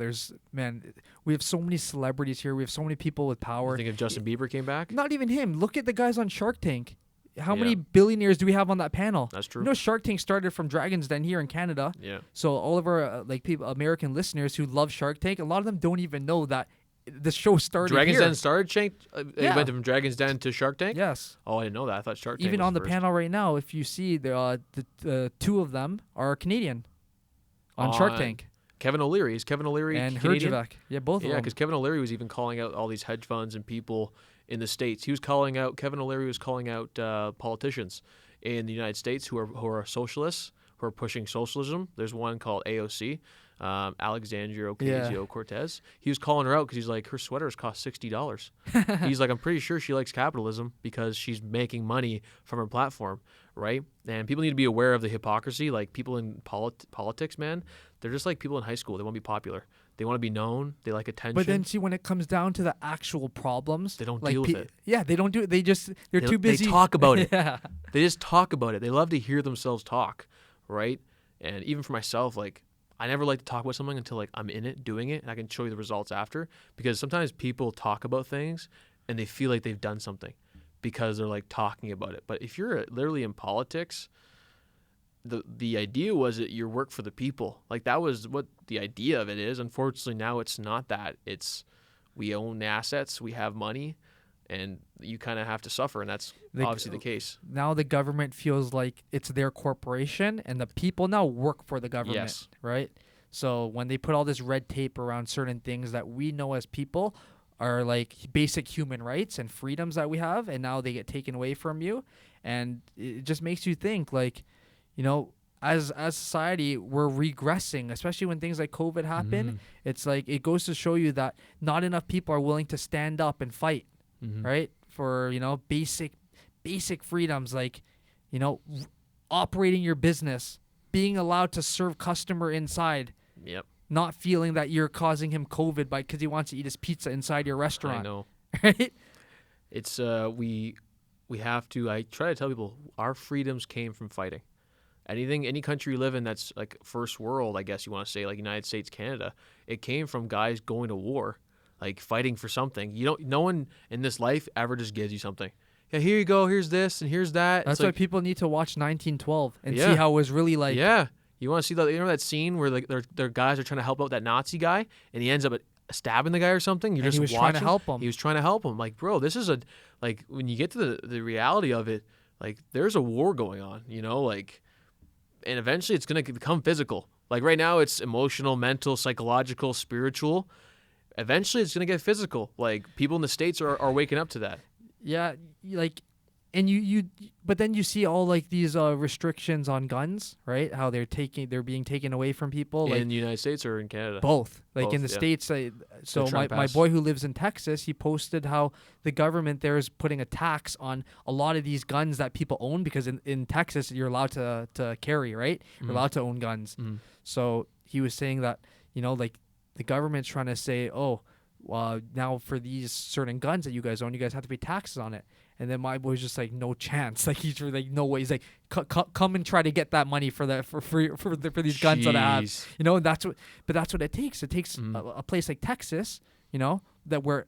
We have so many celebrities here. We have so many people with power. You think if Justin Bieber came back? Not even him. Look at the guys on Shark Tank. How many billionaires do we have on that panel? That's true. You know, Shark Tank started from Dragon's Den here in Canada. Yeah. So all of our American listeners who love Shark Tank, a lot of them don't even know that the show started Dragon's here. Den started? It went from Dragon's Den to Shark Tank? Yes. Oh, I didn't know that. I thought Shark Tank even was on the first. panel right now, if you see the 2 of them are Canadian on Shark Tank. Kevin O'Leary. Is Kevin O'Leary and Canadian? Herjavec. Yeah, both of them. Yeah, because Kevin O'Leary was even calling out all these hedge funds and people in the States. Kevin O'Leary was calling out politicians in the United States who are socialists, who are pushing socialism. There's one called AOC, Alexandria Ocasio-Cortez. He was calling her out because he's like, her sweaters cost $60. He's like, I'm pretty sure she likes capitalism because she's making money from her platform, right? And people need to be aware of the hypocrisy. Like people in politics, man, they're just like people in high school. They want to be popular. They want to be known. They like attention. But then see, when it comes down to the actual problems, they don't deal with it. Yeah, they don't do it. They're too busy. They talk about it. Yeah. They just talk about it. They love to hear themselves talk, right? And even for myself, like I never like to talk about something until like I'm in it, doing it, and I can show you the results after. Because sometimes people talk about things and they feel like they've done something because they're like talking about it. But if you're literally in politics, the idea was that you work for the people. Like that was what the idea of it is. Unfortunately, now it's not that. It's we own assets, we have money, and you kind of have to suffer, and that's obviously the case. Now the government feels like it's their corporation, and the people now work for the government, right? So when they put all this red tape around certain things that we know as people are like basic human rights and freedoms that we have, and now they get taken away from you, and it just makes you think like, you know, as society, we're regressing, especially when things like COVID happen. It's like it goes to show you that not enough people are willing to stand up and fight, right? For, you know, basic freedoms like, you know, operating your business, being allowed to serve customer inside. Yep. Not feeling that you're causing him COVID because he wants to eat his pizza inside your restaurant. I know. Right? It's we have to. I try to tell people our freedoms came from fighting. Any country you live in that's like first world, I guess you want to say, like United States, Canada, it came from guys going to war, like fighting for something. No one in this life ever just gives you something. Yeah, here you go, here's this and here's that. That's why people need to watch 1912 and see how it was really like. Yeah, you want to see that scene where like their guys are trying to help out that Nazi guy and he ends up stabbing the guy or something. You're just watching. Trying to help him. He was trying to help him. Like, bro, this is like when you get to the reality of it, like there's a war going on. You know, like. and eventually it's going to become physical. Like right now, it's emotional, mental, psychological, spiritual. Eventually, it's going to get physical. Like people in the States are waking up to that. Yeah, like, and but then you see all like these restrictions on guns, right? How they're being taken away from people. Like In the United States or in Canada? both. Like Both, in the yeah. States, so my trespass. boy who lives in Texas, he posted how the government there is putting a tax on a lot of these guns that people own, because in Texas you're allowed to carry, right? You're allowed to own guns. So he was saying that, like the government's trying to say, now for these certain guns that you guys own, you guys have to pay taxes on it. And then my boy's just like, no chance. Like he's like, no way. He's like, come and try to get that money for these guns that I have. That's what it takes. It takes a place like Texas, that where,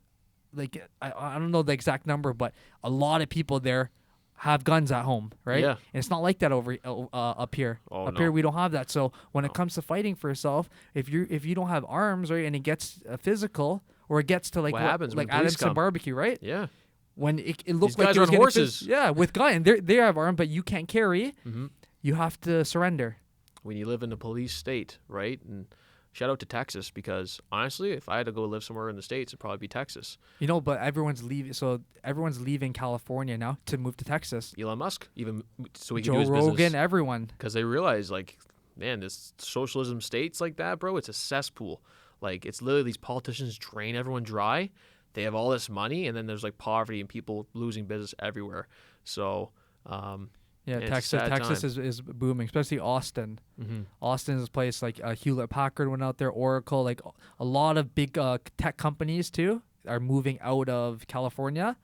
like, I don't know the exact number, but a lot of people there have guns at home, right? Yeah. And it's not like that over up here. Oh, Here no. we don't have that. So when it comes to fighting for yourself, if you don't have arms, right, and it gets physical, or it gets to like What happens when like police Adamson come? barbecue, right? Yeah. When it looks These like guys it are was on getting horses. yeah, with gun, and they have arms, but you can't carry. Mm-hmm. You have to surrender. When you live in a police state, right? And shout out to Texas, because honestly, if I had to go live somewhere in the States, it'd probably be Texas. But everyone's leaving. So everyone's leaving California now to move to Texas. Elon Musk, even so he can Joe do his Rogan, business. everyone. Because they realize, like, man, this socialism states like that, bro, it's a cesspool. Like, it's literally these politicians drain everyone dry. They have all this money, and then there's like poverty and people losing business everywhere. So, Yeah, it's a Texas sad Texas time. is booming, especially Austin. Mm-hmm. Austin is a place like Hewlett Packard went out there, Oracle, like a lot of big tech companies too are moving out of California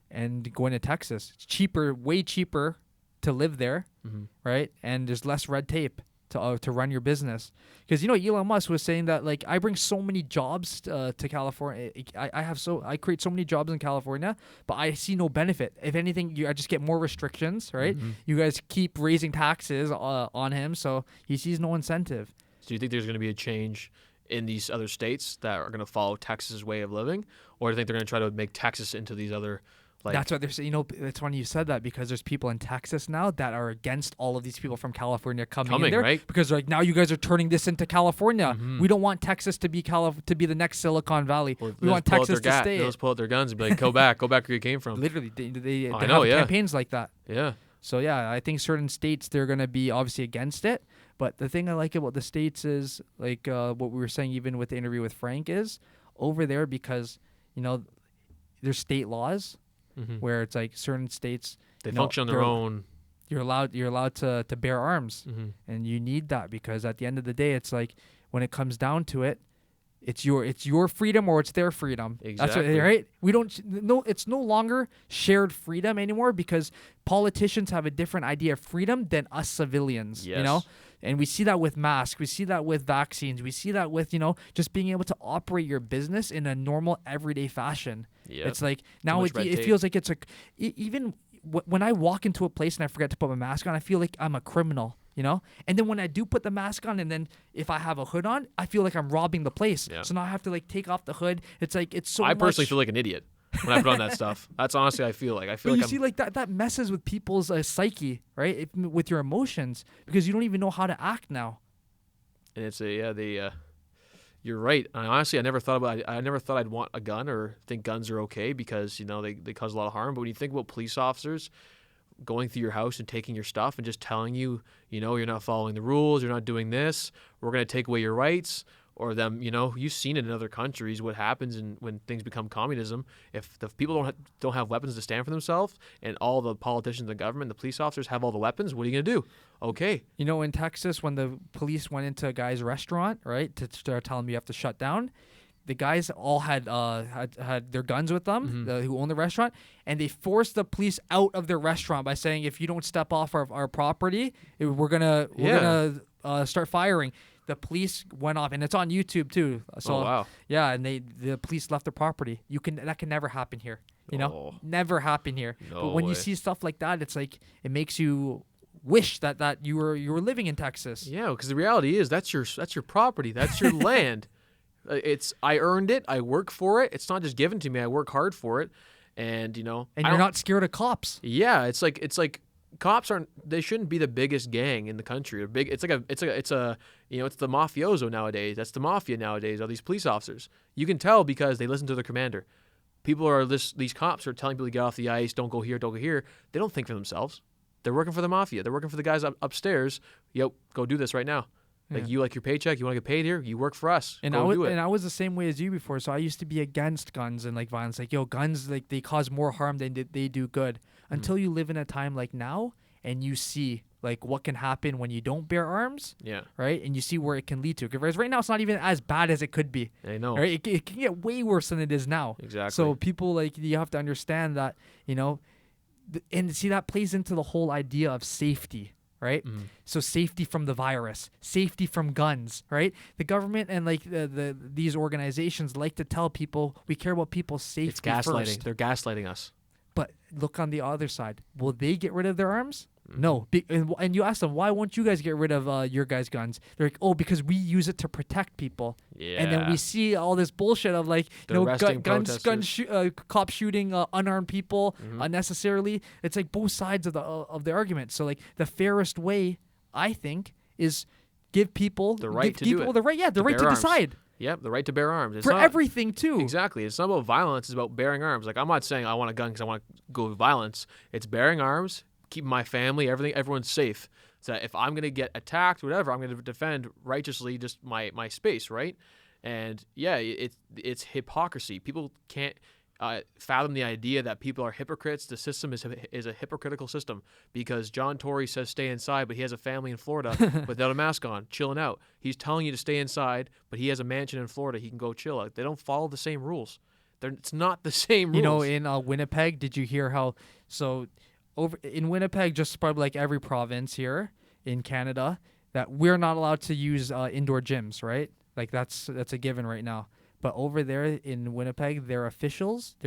and going to Texas. It's cheaper, way cheaper to live there, right? And there's less red tape to run your business. Because Elon Musk was saying that, like, I bring so many jobs to California. I create so many jobs in California, but I see no benefit. If anything, I just get more restrictions, right? You guys keep raising taxes on him, so he sees no incentive. So do you think there's going to be a change in these other states that are going to follow Texas's way of living, or do you think they're going to try to make Texas into these other? Like, That's what they're saying. It's funny you said that, because there's people in Texas now that are against all of these people from California coming in there, right? Because like, now you guys are turning this into California. We don't want Texas to be the next Silicon Valley. Well, We want Texas to stay. They'll just pull out their guns and be like, go back where you came from. Literally, they I have know, yeah. campaigns like that. Yeah. So yeah, I think certain states, they're gonna be obviously against it. But the thing I like about the states is, like, what we were saying even with the interview with Frank, is over there, because there's state laws where it's like certain states, They function on their own. You're allowed to bear arms, and you need that, because at the end of the day, it's like, when it comes down to it, it's your freedom or it's their freedom. Exactly. That's what, right? We don't no. It's no longer shared freedom anymore, because politicians have a different idea of freedom than us civilians. Yes. And we see that with masks. We see that with vaccines. We see that with just being able to operate your business in a normal everyday fashion. Yep. It's like now much it red tape. feels like it's even when I walk into a place and I forget to put my mask on, I feel like I'm a criminal. And then when I do put the mask on, and then if I have a hood on, I feel like I'm robbing the place. Yeah. So now I have to like take off the hood. It's like I personally feel like an idiot when I put on that stuff. That's honestly how I feel like. I feel But like you I'm, see, like that messes with people's psyche, right? With your emotions, because you don't even know how to act now. and it's you're right. I never thought I'd want a gun or think guns are okay, because they cause a lot of harm. But when you think about police officers going through your house and taking your stuff and just telling you, you're not following the rules, you're not doing this, we're going to take away your rights, or them, you've seen it in other countries what happens when things become communism. If the people don't have weapons to stand for themselves, and all the politicians, the government, the police officers have all the weapons, what are you going to do? Okay. In Texas, when the police went into a guy's restaurant, right, to start telling him you have to shut down, the guys all had their guns with them, who own the restaurant, and they forced the police out of their restaurant by saying, if you don't step off our property, we're gonna start firing. The police went off, and it's on YouTube too. So Oh, wow. yeah, and the police left the property. That can never happen here. Never happen here. No But when way. you see stuff like that, it's like it makes you wish that you were living in Texas. Yeah, because the reality is that's your property, that's your land. I earned it, I work for it. It's not just given to me. I work hard for it, and And you're not scared of cops. Yeah, it's like cops aren't. They shouldn't be the biggest gang in the country. Or big. It's a. It's the mafioso nowadays. That's the mafia nowadays. Are these police officers? You can tell because they listen to their commander. These cops are telling people to get off the ice. Don't go here. Don't go here. They don't think for themselves. They're working for the mafia. They're working for the guys upstairs. Yo, go do this right now. Like, you like your paycheck, you want to get paid here, you work for us. And I was the same way as you before. So I used to be against guns and like violence. Like, guns, like, they cause more harm than they do good. Until you live in a time like now and you see like what can happen when you don't bear arms. Yeah. Right? And you see where it can lead to. Because right now it's not even as bad as it could be. I know. Right? It can get way worse than it is now. Exactly. So people, like, you have to understand that, and see, that plays into the whole idea of safety. Right? So safety from the virus, safety from guns, right? The government and like these organizations like to tell people we care about people's safety. It's gaslighting. First. They're gaslighting us. But look on the other side. Will they get rid of their arms? No. And you ask them, why won't you guys get rid of your guys' guns? They're like, oh, because we use it to protect people. Yeah. And then we see all this bullshit of like, cops shooting unarmed people unnecessarily. It's like both sides of the argument. So like the fairest way, I think, is give people the right to do it. The right to decide. Yep, the right to bear arms. It's for everything, too. Exactly. It's not about violence. It's about bearing arms. Like, I'm not saying I want a gun because I want to go with violence. It's bearing arms, keeping my family, everyone's safe. So if I'm going to get attacked, whatever, I'm going to defend righteously just my space, right? And, yeah, it's hypocrisy. People can't fathom the idea that people are hypocrites. The system is a hypocritical system because John Tory says stay inside, but he has a family in Florida without a mask on, chilling out. He's telling you to stay inside, but he has a mansion in Florida. He can go chill out. They don't follow the same rules. It's not the same rules. In Winnipeg, did you hear how? So over in Winnipeg, just probably like every province here in Canada, that we're not allowed to use indoor gyms, right? Like that's a given right now. But over there in Winnipeg, their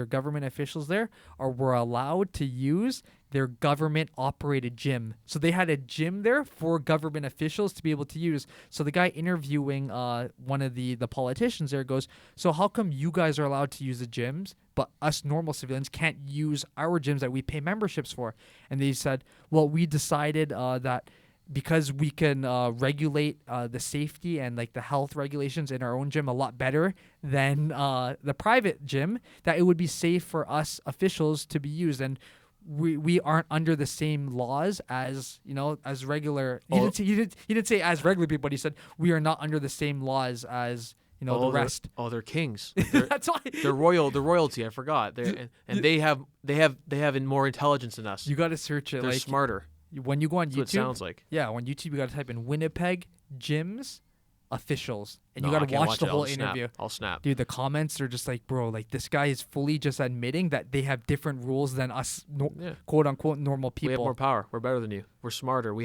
government officials there were allowed to use their government-operated gym. So they had a gym there for government officials to be able to use. So the guy interviewing one of the politicians there goes, so how come you guys are allowed to use the gyms, but us normal civilians can't use our gyms that we pay memberships for? And they said, well, we decided that because we can regulate the safety and like the health regulations in our own gym a lot better than the private gym, that it would be safe for us officials to be used. And we aren't under the same laws as as regular. He didn't say as regular people, but he said we are not under the same laws as the rest. They're kings. That's why they're royal. The royalty. I forgot. They have more intelligence than us. You got to search it. They're like smarter. When you go on YouTube, what it sounds like. Yeah, on YouTube you got to type in Winnipeg gyms officials, and you got to watch the whole interview. I'll snap. Dude, the comments are just like, bro, like this guy is fully just admitting that they have different rules than us, quote unquote, normal people. We have more power. We're better than you. We're smarter.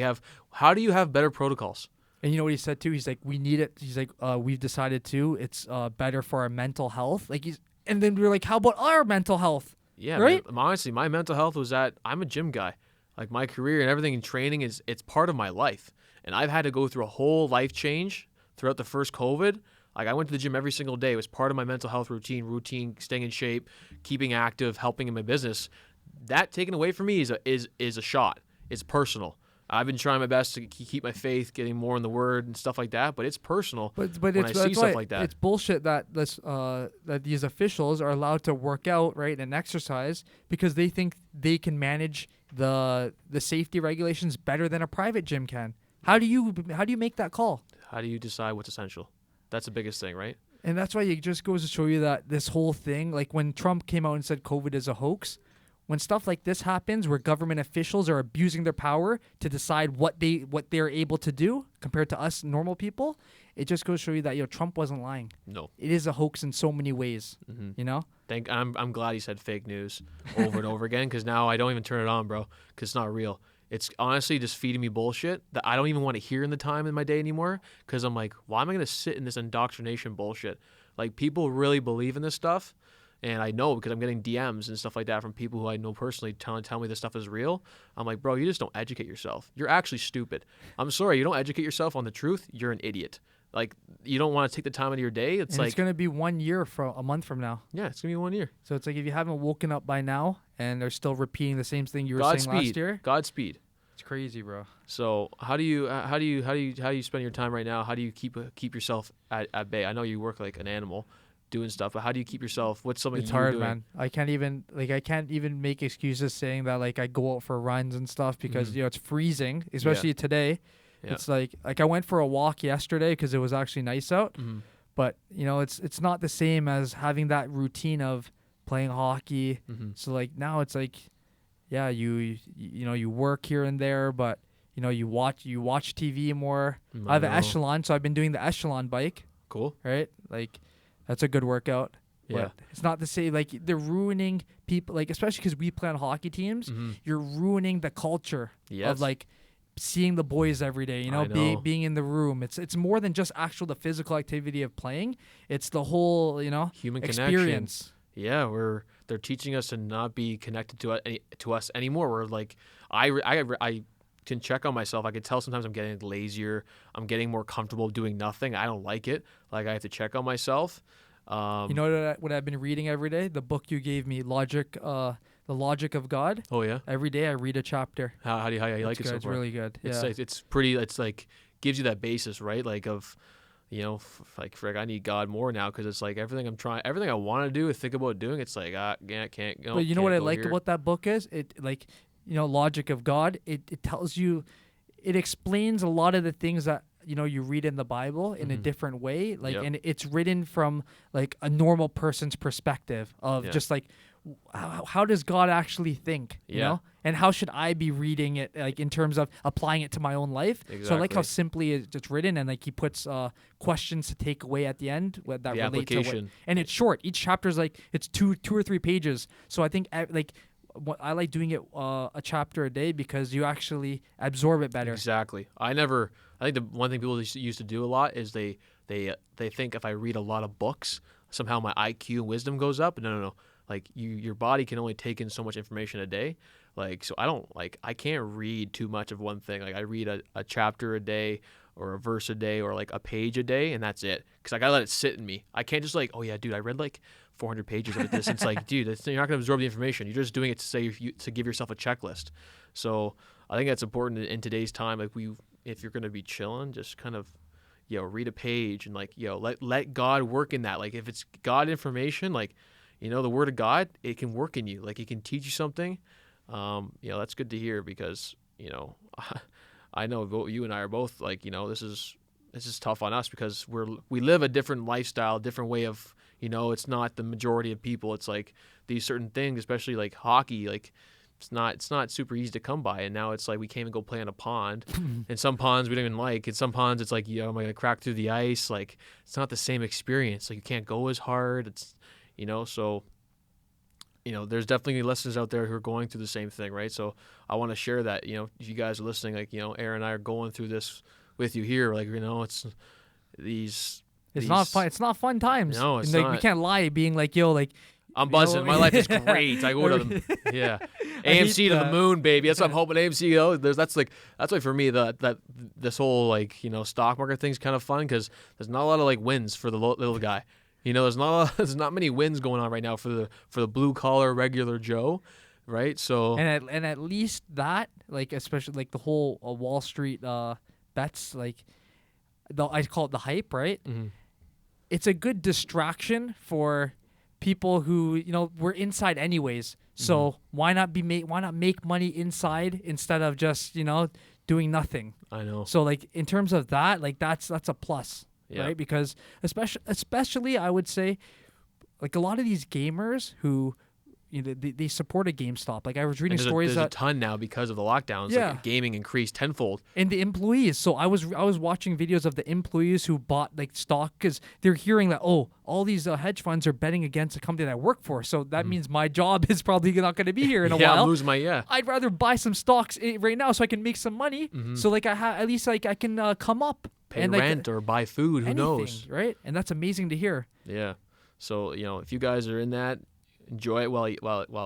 How do you have better protocols? And you know what he said too? He's like, we need it. He's like, we've decided to. It's better for our mental health. And then we're like, how about our mental health? Yeah, right. Man, honestly, my mental health was that I'm a gym guy. Like my career and everything in training it's part of my life. And I've had to go through a whole life change throughout the first COVID. Like I went to the gym every single day. It was part of my mental health routine, staying in shape, keeping active, helping in my business. That taken away from me is a shot. It's personal. I've been trying my best to keep my faith, getting more in the Word and stuff like that. But it's personal. But when I see stuff like that. It's bullshit that that these officials are allowed to work out, right, and exercise because they think they can manage the safety regulations better than a private gym can. How do you make that call? How do you decide what's essential? That's the biggest thing, right? And that's why it just goes to show you that this whole thing, like when Trump came out and said COVID is a hoax, when stuff like this happens where government officials are abusing their power to decide what they're able to do compared to us normal people, it just goes to show you that Trump wasn't lying. No. It is a hoax in so many ways, I'm glad he said fake news over and over again because now I don't even turn it on, bro, because it's not real. It's honestly just feeding me bullshit that I don't even want to hear in the time in my day anymore because I'm like, why am I going to sit in this indoctrination bullshit? Like people really believe in this stuff. And I know because I'm getting DMs and stuff like that from people who I know personally tell me this stuff is real. I'm like, bro, you just don't educate yourself. You're actually stupid. I'm sorry. You don't educate yourself on the truth. You're an idiot. Like, you don't want to take the time out of your day. It's going to be 1 year from a month from now. Yeah, it's going to be 1 year. So it's like if you haven't woken up by now and they're still repeating the same thing you were saying last year. Godspeed. It's crazy, bro. So how do you spend your time right now? How do you keep yourself at bay? I know you work like an animal, doing stuff, but how do you keep yourself? What's something It's you're hard, doing? man. I can't even make excuses saying that like I go out for runs and stuff because Mhm. you know it's freezing, especially today. Yeah. It's like I went for a walk yesterday because it was actually nice out, Mhm. but you know it's not the same as having that routine of playing hockey. Mhm. So like now it's like, yeah, you know you work here and there, but you know you watch TV more. I I have an know. echelon, so I've been doing the echelon bike, Cool. right? Like that's a good workout. Yeah. But it's not the same. Like they're ruining people, like especially because we play on hockey teams. Mhm. You're ruining the culture Yes. of like seeing the boys every day. You know, I know. being in the room. It's more than just actual the physical activity of playing. It's the whole Human connection. experience. Yeah, they're teaching us to not be connected to us anymore. We're like, I can check on myself. I can tell sometimes I'm getting lazier. I'm getting more comfortable doing nothing. I don't like it. Like I have to check on myself. You know what I've been reading every day? The book you gave me, the Logic of God. Oh yeah. Every day I read a chapter. How do you like it It's good. so It's far? really good. It's Yeah. like, it's pretty. It's like gives you that basis, right? Like of, like frick, I need God more now because it's like everything I want to do, think about doing. It's like can't. But you know what I can't go like here. about that book is it like, you know, Logic of God. It tells you, it explains a lot of the things that you know you read in the Bible in a Mhm. different way. Like, Yep. and it's written from like a normal person's perspective of Yeah. just like how does God actually think? You Yeah. know, and how should I be reading it like in terms of applying it to my own life? So I like how Exactly. simply it's written, and like he puts questions to take away at the end that The relate to what. application. And it's short. Each chapter is like it's two or three pages. So I think like what I like doing it a chapter a day because you actually absorb it better. Exactly. I think the one thing people used to do a lot is they think if I read a lot of books, somehow my IQ and wisdom goes up. No. Like your body can only take in so much information a day. Like so I can't read too much of one thing. Like I read a chapter a day or a verse a day or like a page a day and that's it. Cuz I got to let it sit in me. I can't just like, "Oh yeah, dude, I read like 400 pages of this." It's like, dude, you're not going to absorb the information. You're just doing it to give yourself a checklist. So, I think that's important in today's time. Like if you're going to be chilling, just kind of read a page and like let God work in that. Like if it's God information, like the word of God, it can work in you. Like it can teach you something. That's good to hear because I know you and I are both like this is tough on us because we live a different lifestyle, different way of it's not the majority of people. It's like these certain things, especially like hockey, like it's not super easy to come by. And now it's like we can't even go play in a pond. And some ponds we don't even like. And some ponds it's like am I gonna crack through the ice? Like it's not the same experience. Like you can't go as hard. It's so there's definitely listeners out there who are going through the same thing, right? So I want to share that, if you guys are listening, like, Aaron and I are going through this with you here, like, it's It's not fun. It's not fun times. No, it's and, like, not. We can't lie, being like, yo, like I'm buzzing. My life is great. I go to them. Yeah. AMC to the moon, baby. That's what I'm hoping AMC, that's why for me this whole like, stock market thing's kind of fun because there's not a lot of like wins for the little guy. There's not many wins going on right now for the blue collar regular Joe, right? So and at least that, like, especially like the whole Wall Street bets, like I call it the hype, right? Mhm. It's a good distraction for people who we're inside anyways. So why not make money inside instead of just doing nothing? I know. So like in terms of that, like that's a plus. Yeah. Right? Because especially I would say like a lot of these gamers who they support a GameStop. Like I was reading stories there's a ton now because of the lockdowns. Yeah. Like gaming increased tenfold. And the employees. So I was watching videos of the employees who bought like stock because they're hearing that all these hedge funds are betting against a company that I work for. So that means my job is probably not going to be here in a while. I'm losing I'd rather buy some stocks right now so I can make some money. So like at least like I can come up. Pay and rent or buy food. Who knows? Right? And that's amazing to hear. Yeah. So if you guys are in that, enjoy it while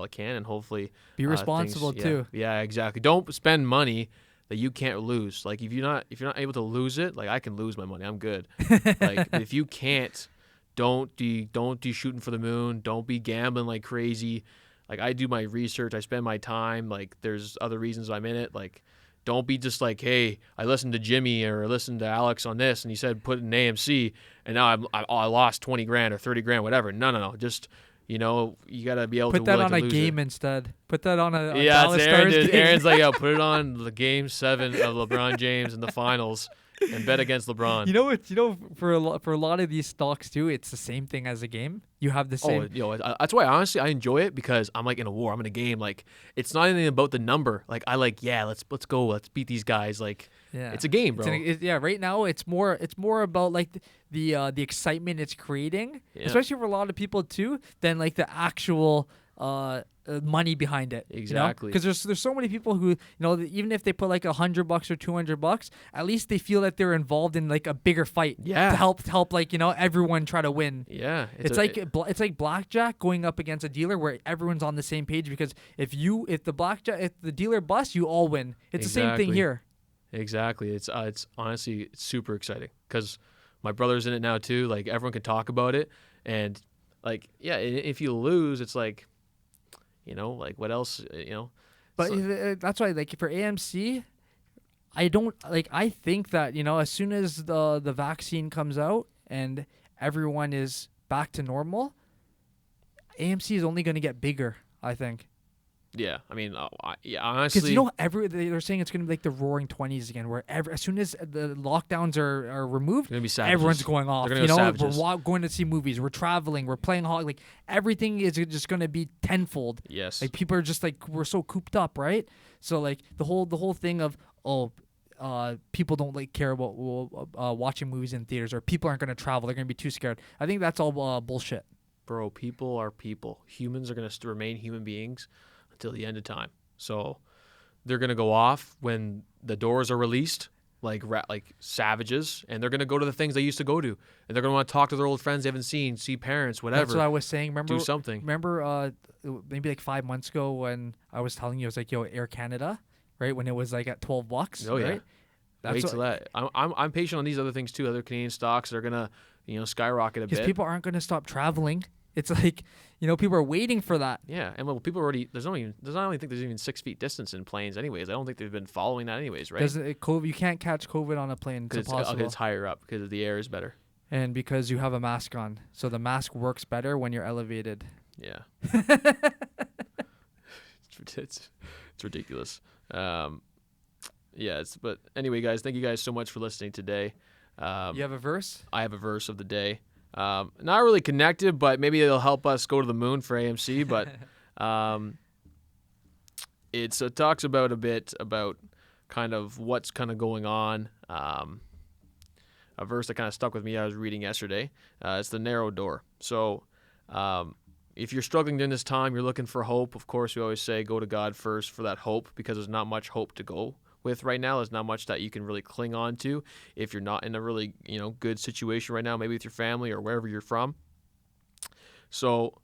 it can, and hopefully be responsible too. Yeah, exactly. Don't spend money that you can't lose. Like if you're not able to lose it, like I can lose my money. I'm good. Like if you can't, don't be shooting for the moon. Don't be gambling like crazy. Like I do my research. I spend my time. Like there's other reasons I'm in it. Like Don't be just like, hey, I listened to Jimmy or I listened to Alex on this, and he said put it in AMC, and now I lost 20 grand or 30 grand, whatever. No. Just, you gotta be able to Put that on a lose game it. instead. Put that on a Yeah, Dallas it's Aaron. Stars game. Aaron's like, yo, put it on the Game 7 of LeBron James in the finals and bet against LeBron. For a lot of these stocks too, it's the same thing as a game. You have the same. That's why honestly I enjoy it, because I'm like in a war. I'm in a game. Like, it's not anything about the number. Like, let's go. Let's beat these guys. Like, Yeah. it's a game, bro. Right now it's more about like the excitement it's creating, especially for a lot of people too, than like the actual money behind it. Exactly. Because there's so many people who, even if they put like $100 or $200, at least they feel that they're involved in like a bigger fight. Yeah. To help like everyone try to win. Yeah. It's like blackjack going up against a dealer where everyone's on the same page, because if the dealer busts, you all win. It's the same thing here. Exactly. It's honestly, it's super exciting, because my brother's in it now too. Like, everyone can talk about it, and like, yeah, if you lose, it's like, like, what else, But that's why, like, for AMC, I think that, as soon as the vaccine comes out and everyone is back to normal, AMC is only going to get bigger, I think. Yeah, I mean, honestly, because they're saying it's going to be like the Roaring *20s again, where as soon as the lockdowns are removed, gonna be savages. Everyone's going off. They're gonna go we're going to see movies, we're traveling, we're playing like everything is just going to be tenfold. Yes, like people are just like, we're so cooped up, right? So like the whole thing of people don't like care about watching movies in theaters, or people aren't going to travel, they're going to be too scared. I think that's all bullshit. Bro, people are people. Humans are going to remain human beings until the end of time. So they're going to go off when the doors are released, like savages, and they're going to go to the things they used to go to, and they're going to want to talk to their old friends they haven't seen, see parents, whatever. That's what I was saying. Do something. Remember maybe like 5 months ago when I was telling you, I was like, yo, Air Canada, right? When it was like at $12. Oh, right? Yeah. Wait till that. I'm patient on these other things too. Other Canadian stocks are going to, skyrocket a bit. Because people aren't going to stop traveling. It's like, people are waiting for that. Yeah, and people already, I don't even think there's even 6 feet distance in planes anyways. I don't think they've been following that anyways, right? COVID, you can't catch COVID on a plane. It's impossible. It's higher up because the air is better. And because you have a mask on. So the mask works better when you're elevated. Yeah. It's ridiculous. But anyway, guys, thank you guys so much for listening today. You have a verse? I have a verse of the day. Not really connected, but maybe it'll help us go to the moon for AMC. But it talks about a bit about kind of what's kind of going on. A verse that kind of stuck with me I was reading yesterday. It's the narrow door. So if you're struggling during this time, you're looking for hope. Of course, we always say go to God first for that hope, because there's not much hope to go with right now. There's not much that you can really cling on to if you're not in a really good situation right now, maybe with your family or wherever you're from. So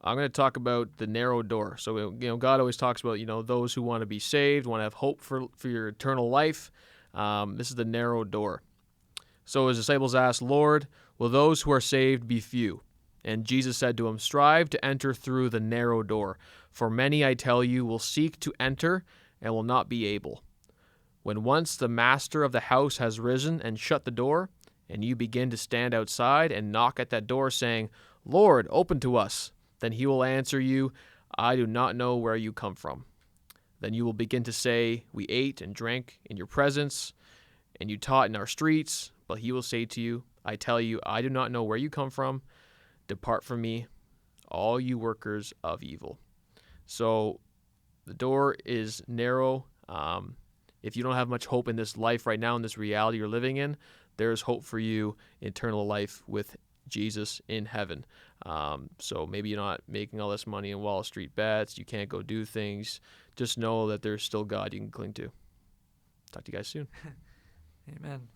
I'm going to talk about the narrow door. So God always talks about those who want to be saved, want to have hope for your eternal life. This is the narrow door. So his disciples asked, Lord, will those who are saved be few? And Jesus said to him, strive to enter through the narrow door, for many, I tell you, will seek to enter and will not be able. When once the master of the house has risen and shut the door, and you begin to stand outside and knock at that door, saying, Lord, open to us, then he will answer you, I do not know where you come from. Then you will begin to say, we ate and drank in your presence, and you taught in our streets. But he will say to you, I tell you, I do not know where you come from. Depart from me, all you workers of evil. So the door is narrow. If you don't have much hope in this life right now, in this reality you're living in, there's hope for you, eternal life with Jesus in heaven. So maybe you're not making all this money in Wall Street bets. You can't go do things. Just know that there's still God you can cling to. Talk to you guys soon. Amen.